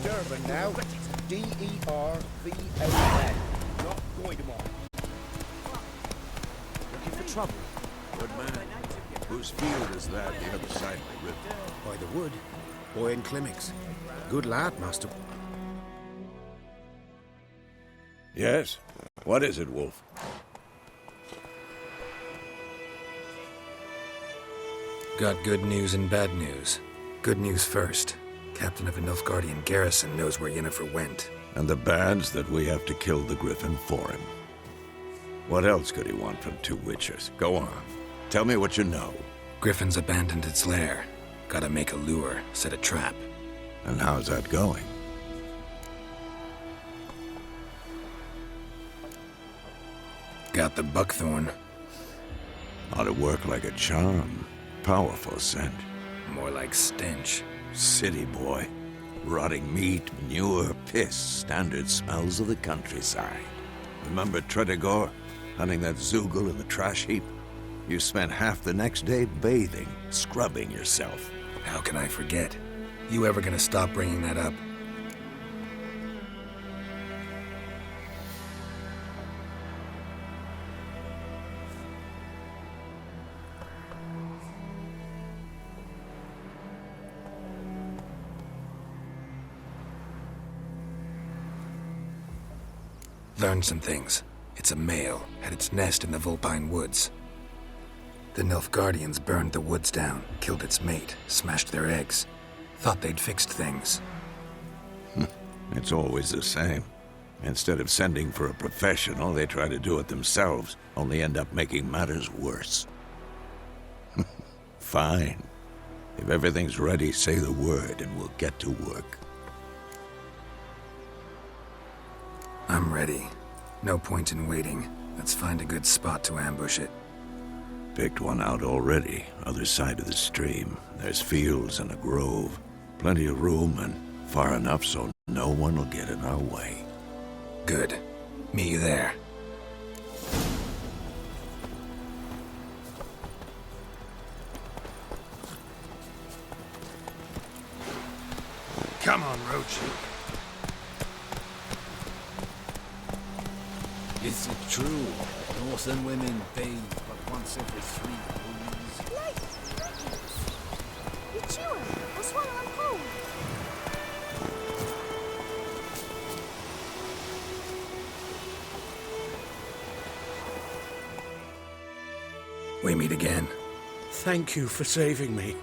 Durban now. D-E-R-V-A-N. Not Goidemar. Looking for trouble? Good man. Whose field is that the other side of the river? By the wood. Boy in Clemix. Good lad, master. Yes? What is it, Wolf? Got good news and bad news. Good news first. Captain of a Nilfgaardian garrison knows where Yennefer went. And the bad's that we have to kill the Griffin for him. What else could he want from two witchers? Go on. Tell me what you know. Griffin's abandoned its lair. Gotta make a lure, set a trap. And how's that going? Got the buckthorn. Ought to work like a charm. Powerful scent. More like stench. City boy. Rotting meat, manure, piss. Standard smells of the countryside. Remember Tretogor? Hunting that Zoogle in the trash heap? You spent half the next day bathing, scrubbing yourself. How can I forget? You ever gonna stop bringing that up? learned some things. It's a male, had its nest in the Vulpine Woods. The Nilfgaardians burned the woods down, killed its mate, smashed their eggs. Thought they'd fixed things. It's always the same. Instead of sending for a professional, they try to do it themselves, only end up making matters worse. Fine. If everything's ready, say the word and we'll get to work. I'm ready. No point in waiting. Let's find a good spot to ambush it. Picked one out already, other side of the stream. There's fields and a grove. Plenty of room and far enough so no one will get in our way. Good. Meet you there. Come on, Roach. Is it true? Northern women bathe but once every 3 moons. Like crickets. You chew 'em or swallow 'em whole. We meet again. Thank you for saving me.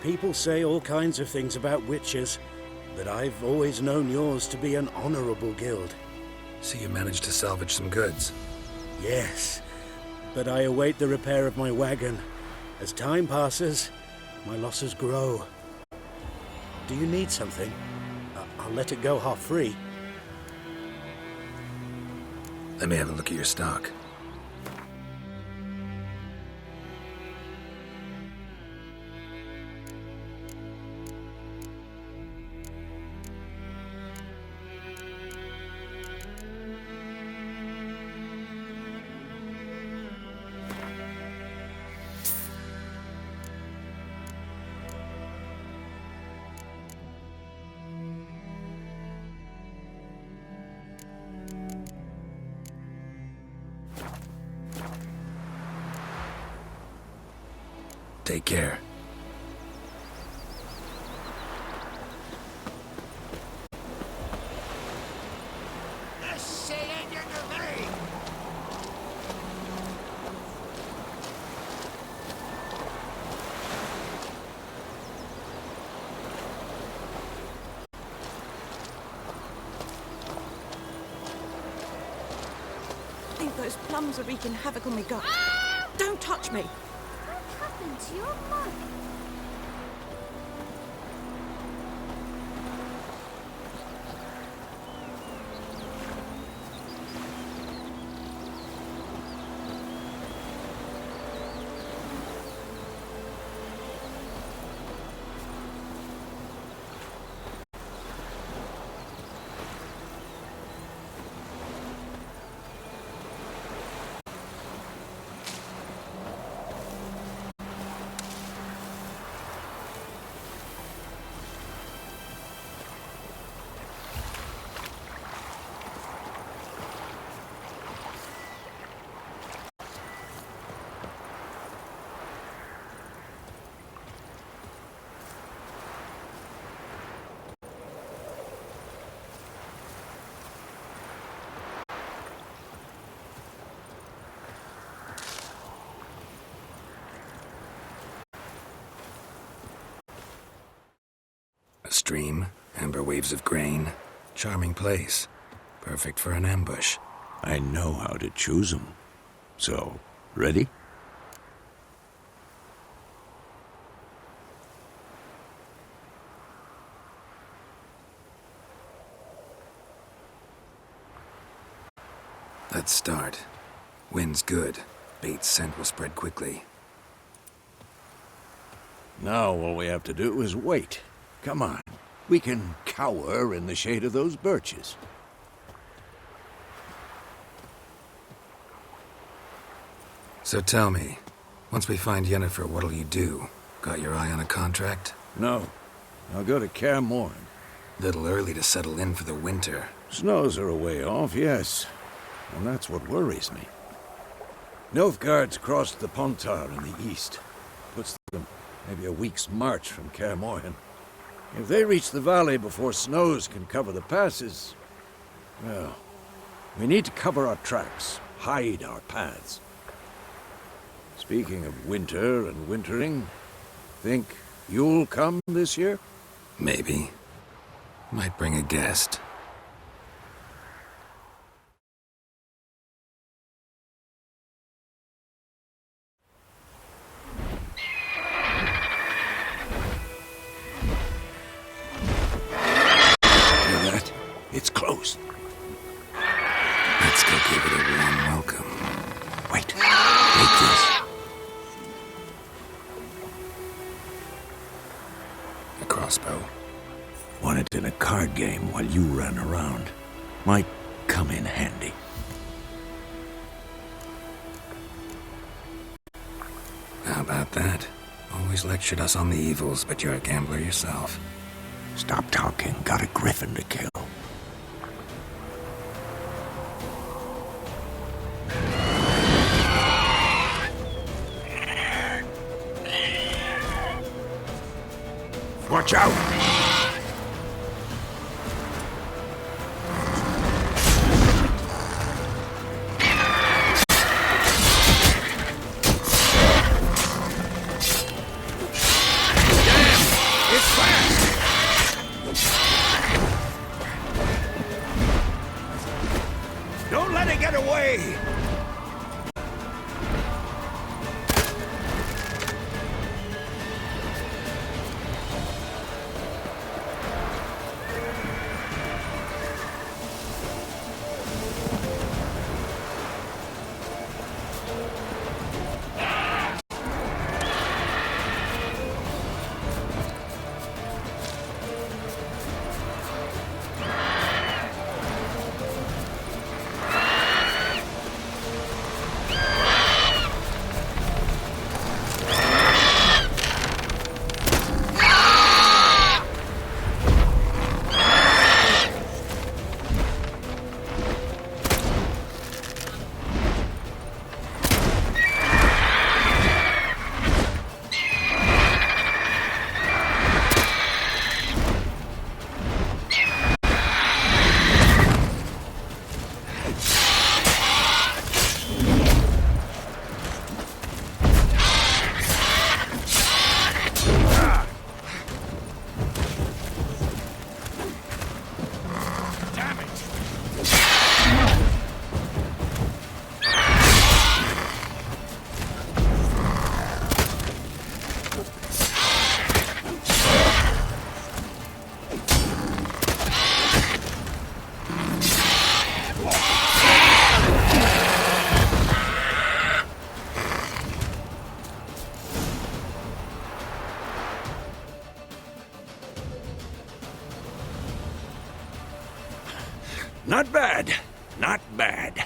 People say all kinds of things about witches, but I've always known yours to be an honorable guild. So you managed to salvage some goods? Yes, but I await the repair of my wagon. As time passes, my losses grow. Do you need something? I'll let it go half-free. Let me have a look at your stock. Take care. I think those plums are wreaking havoc on my gut. Don't touch me! What happened to your mug? A stream, amber waves of grain. Charming place. Perfect for an ambush. I know how to choose them. So, ready? Let's start. Wind's good. Bait's scent will spread quickly. Now all we have to do is wait. Come on. We can cower in the shade of those birches. So tell me, once we find Yennefer, what'll you do? Got your eye on a contract? No. I'll go to Kaer Morhen. Little early to settle in for the winter. Snows are a way off, yes. And that's what worries me. Nilfgaard's crossed the Pontar in the east. Puts them maybe a week's march from Kaer Morhen. If they reach the valley before snows can cover the passes, well, We need to cover our tracks, hide our paths. Speaking of winter and wintering, think you'll come this year? Maybe. Might bring a guest. Hear that? It's close. Let's go give it a warm welcome. Wait. Take this. A crossbow. Won it in a card game while you ran around. Might come in handy. How about that? Always lectured us on the evils, but you're a gambler yourself. Stop talking. Got a griffin to kill. Watch out! Don't let it get away! Not bad. Not bad.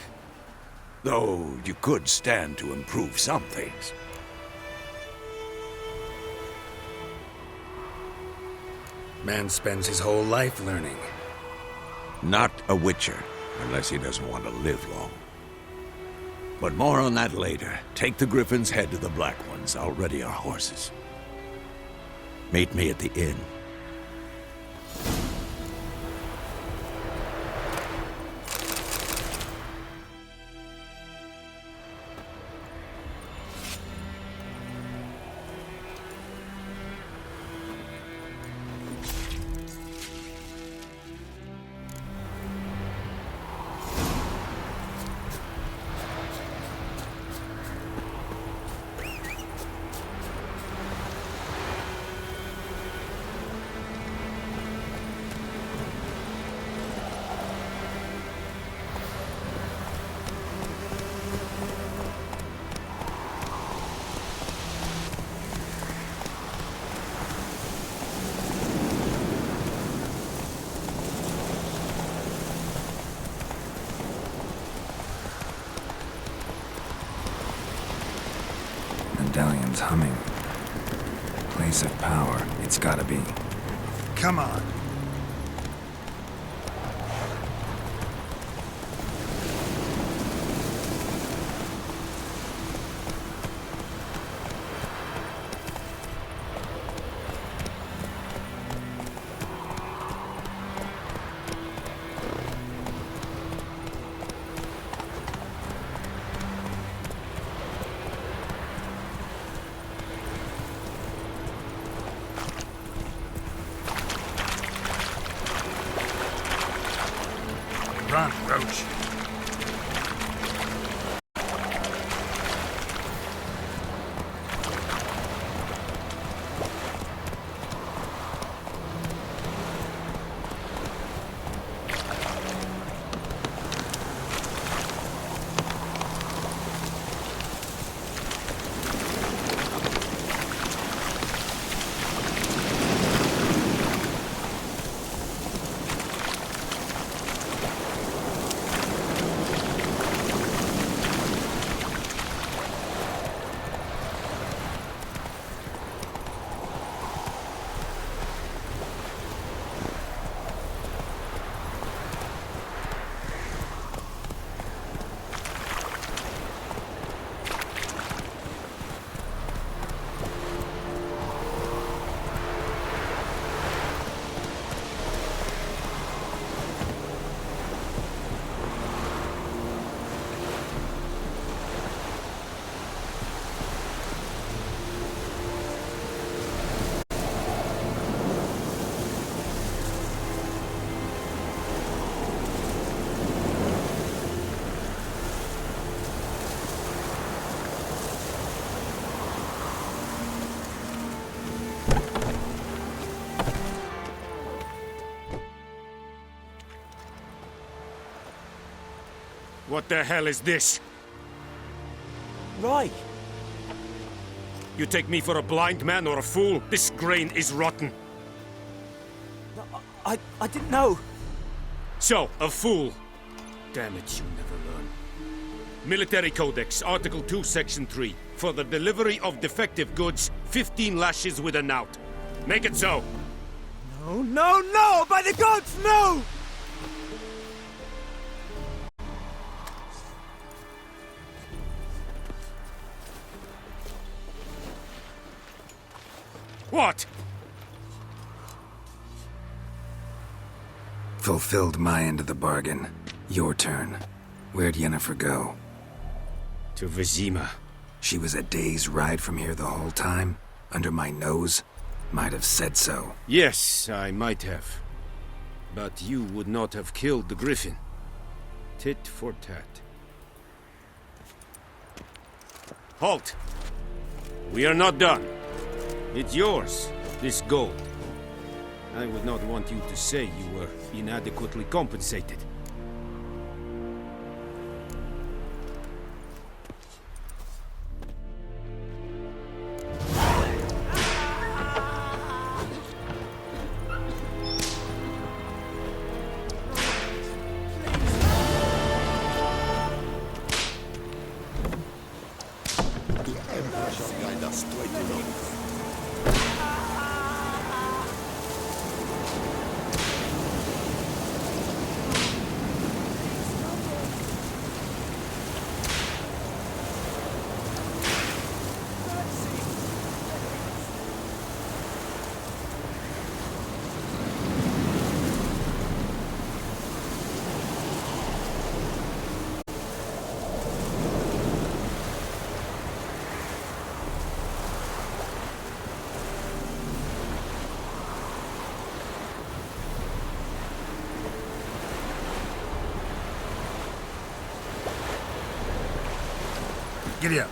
Though you could stand to improve some things. Man spends his whole life learning. Not a witcher, unless he doesn't want to live long. But more on that later. Take the Griffin's head to the Black Ones. I'll ready our horses. Meet me at the inn. Medallion's humming. Place of power, it's gotta be. Come on. Run, Roach. What the hell is this? Right. You take me for a blind man or a fool? This grain is rotten. I didn't know. So, a fool. Damn it, you never learn. Military Codex, Article 2, Section 3. For the delivery of defective goods, 15 lashes with a knout. Make it so. No, no, no! By the gods, no! What? Fulfilled my end of the bargain. Your turn. Where'd Yennefer go? To Vizima. She was a day's ride from here the whole time? Under my nose? Might have said so. Yes, I might have. But you would not have killed the griffin. Tit for tat. Halt! We are not done. It's yours, this gold. I would not want you to say you were inadequately compensated. Giddy up.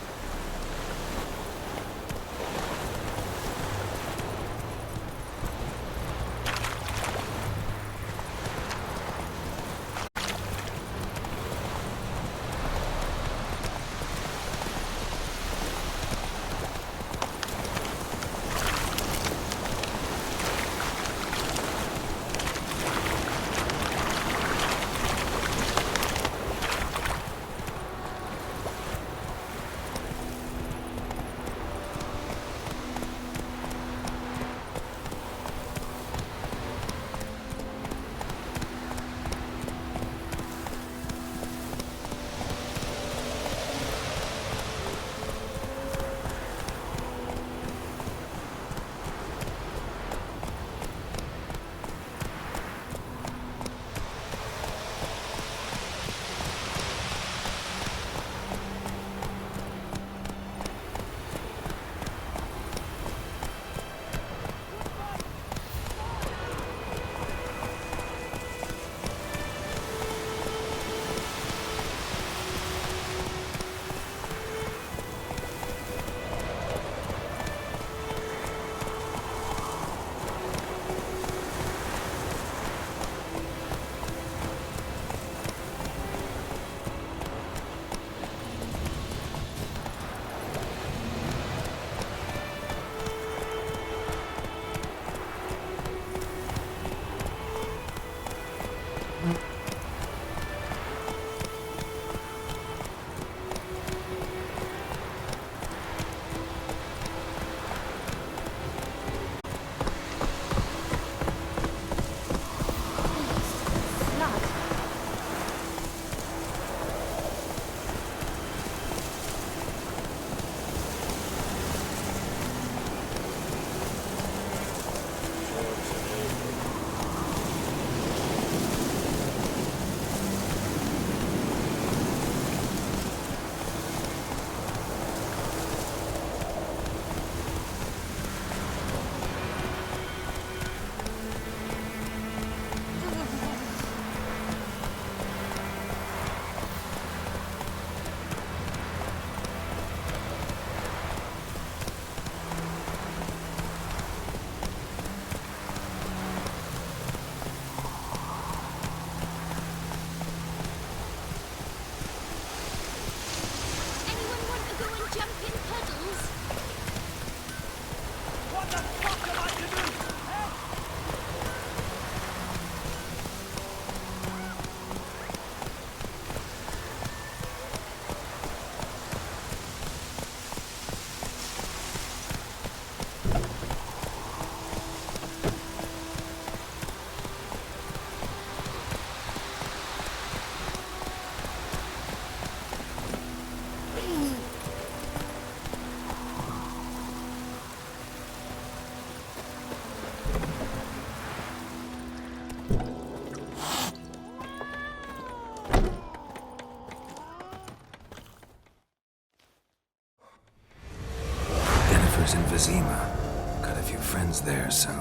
so.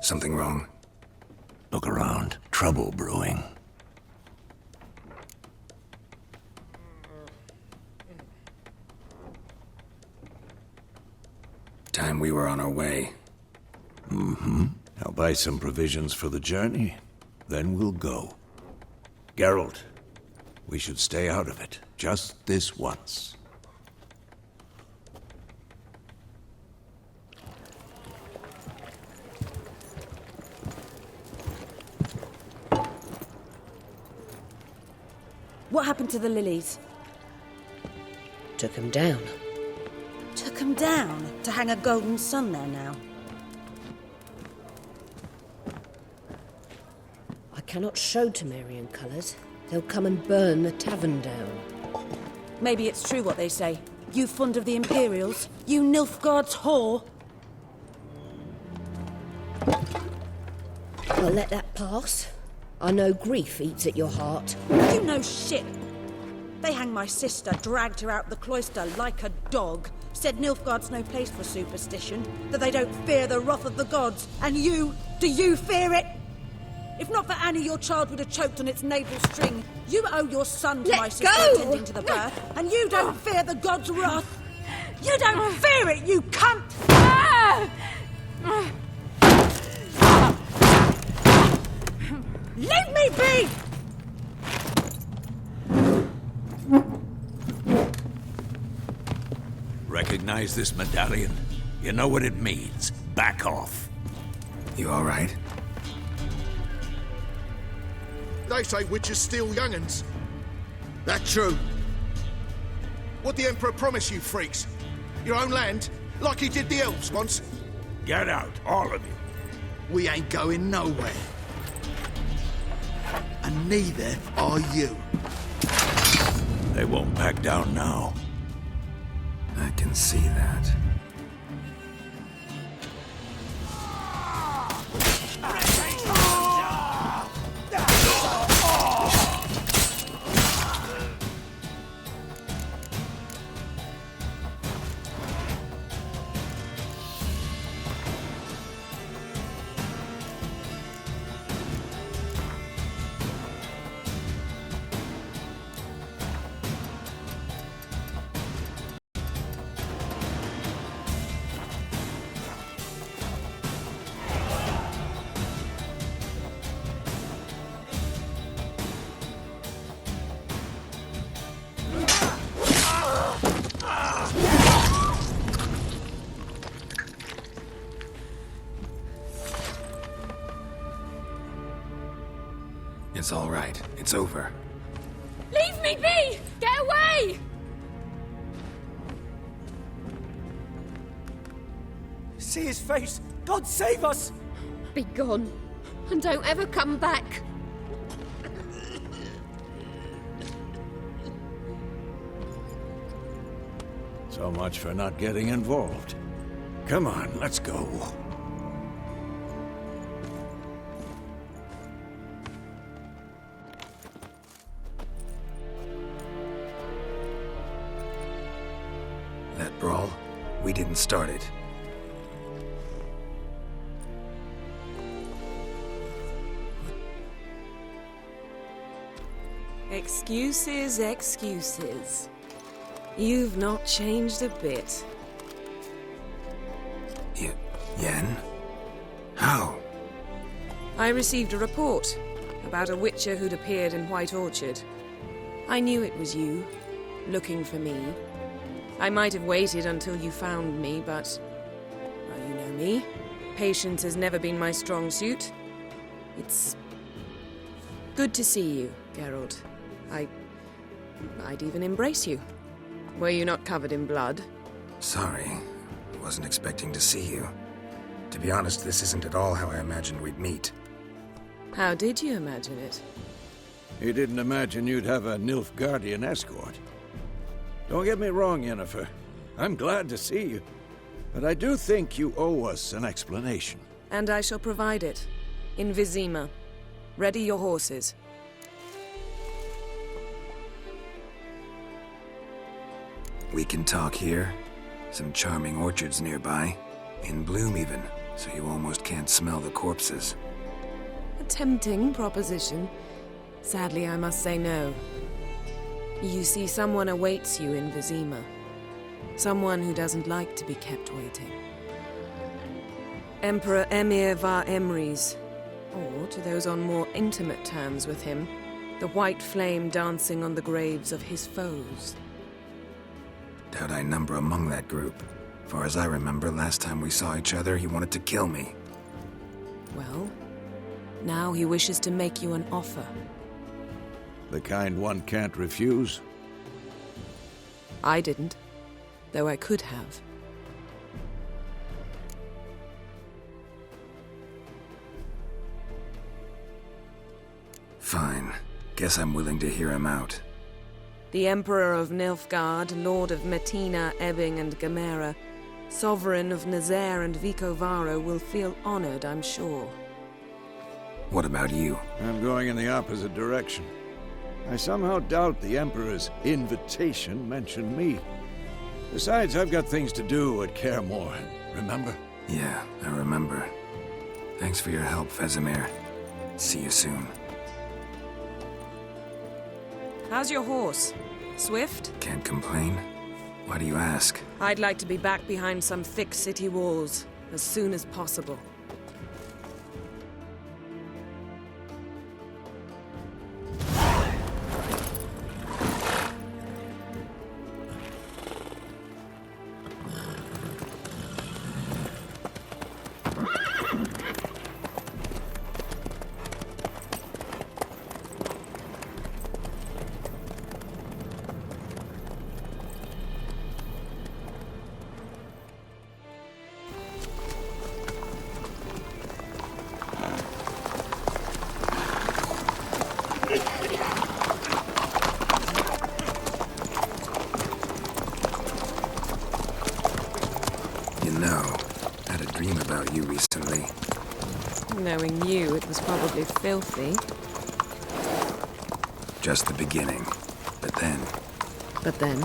Something wrong? Look around. Trouble brewing. Time we were on our way. Mm-hmm. I'll buy some provisions for the journey. Then we'll go. Geralt, we should stay out of it. Just this once. What happened to the lilies? Took him down. Took them down to hang a golden sun there now. I cannot show Temerian colours. They'll come and burn the tavern down. Maybe it's true what they say. You fond of the Imperials? You Nilfgaard's whore? I'll let that pass. I know grief eats at your heart. You know shit. They hanged my sister, dragged her out the cloister like a dog. Said Nilfgaard's no place for superstition, that they don't fear the wrath of the gods. And you, do you fear it? If not for Annie, your child would have choked on its navel string. You owe your son to my sister attending to the birth, and you don't fear the gods' wrath. You don't fear it, you cunt! Leave me be! Recognize this medallion? You know what it means. Back off. You all right? They say witches steal young'uns. That true? What the Emperor promise you, freaks? Your own land? Like he did the elves once? Get out, all of you. We ain't going nowhere. And neither are you. They won't back down now. I can see that. It's all right. It's over. Leave me be! Get away! See his face! God save us! Be gone, and don't ever come back. So much for not getting involved. Come on, let's go. That brawl, we didn't start it. Excuses, excuses. You've not changed a bit. Yen? How? I received a report about a witcher who'd appeared in White Orchard. I knew it was you, looking for me. I might have waited until you found me, but... well, you know me. Patience has never been my strong suit. It's... good to see you, Geralt. I'd even embrace you. Were you not covered in blood? Sorry. Wasn't expecting to see you. To be honest, this isn't at all how I imagined we'd meet. How did you imagine it? You didn't imagine you'd have a Nilfgaardian escort. Don't get me wrong, Yennefer. I'm glad to see you. But I do think you owe us an explanation. And I shall provide it. In Vizima. Ready your horses. We can talk here. Some charming orchards nearby. In bloom, even. so you almost can't smell the corpses. A tempting proposition. Sadly, I must say no. You see, someone awaits you in Vizima. Someone who doesn't like to be kept waiting. Emperor Emir var Emreis, or to those on more intimate terms with him, the white flame dancing on the graves of his foes. Doubt I number among that group. Far as I remember, last time we saw each other, he wanted to kill me. Well, now he wishes to make you an offer. The kind one can't refuse? I didn't, though I could have. Fine. Guess I'm willing to hear him out. The Emperor of Nilfgaard, Lord of Metina, Ebbing and Gamera, Sovereign of Nazaire and Vicovaro will feel honored, I'm sure. What about you? I'm going in the opposite direction. I somehow doubt the Emperor's invitation mentioned me. Besides, I've got things to do at Kaer Morhen, remember? Yeah, I remember. Thanks for your help, Vesemir. See you soon. How's your horse? Swift? Can't complain. Why do you ask? I'd like to be back behind some thick city walls as soon as possible. About you recently. Knowing you, it was probably filthy. Just the beginning. But then... But then?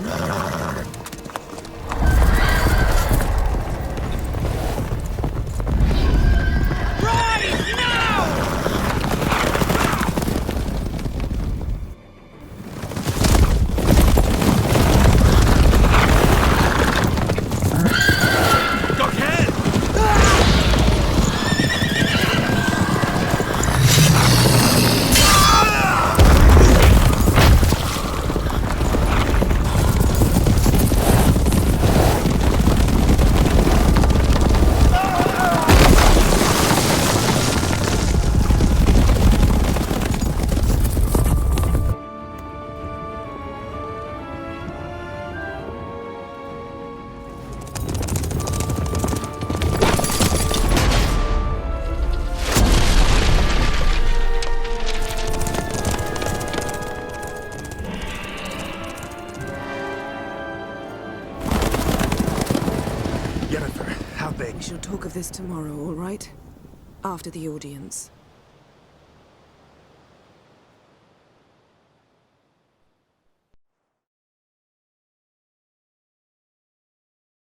We shall talk of this tomorrow, all right? After the audience.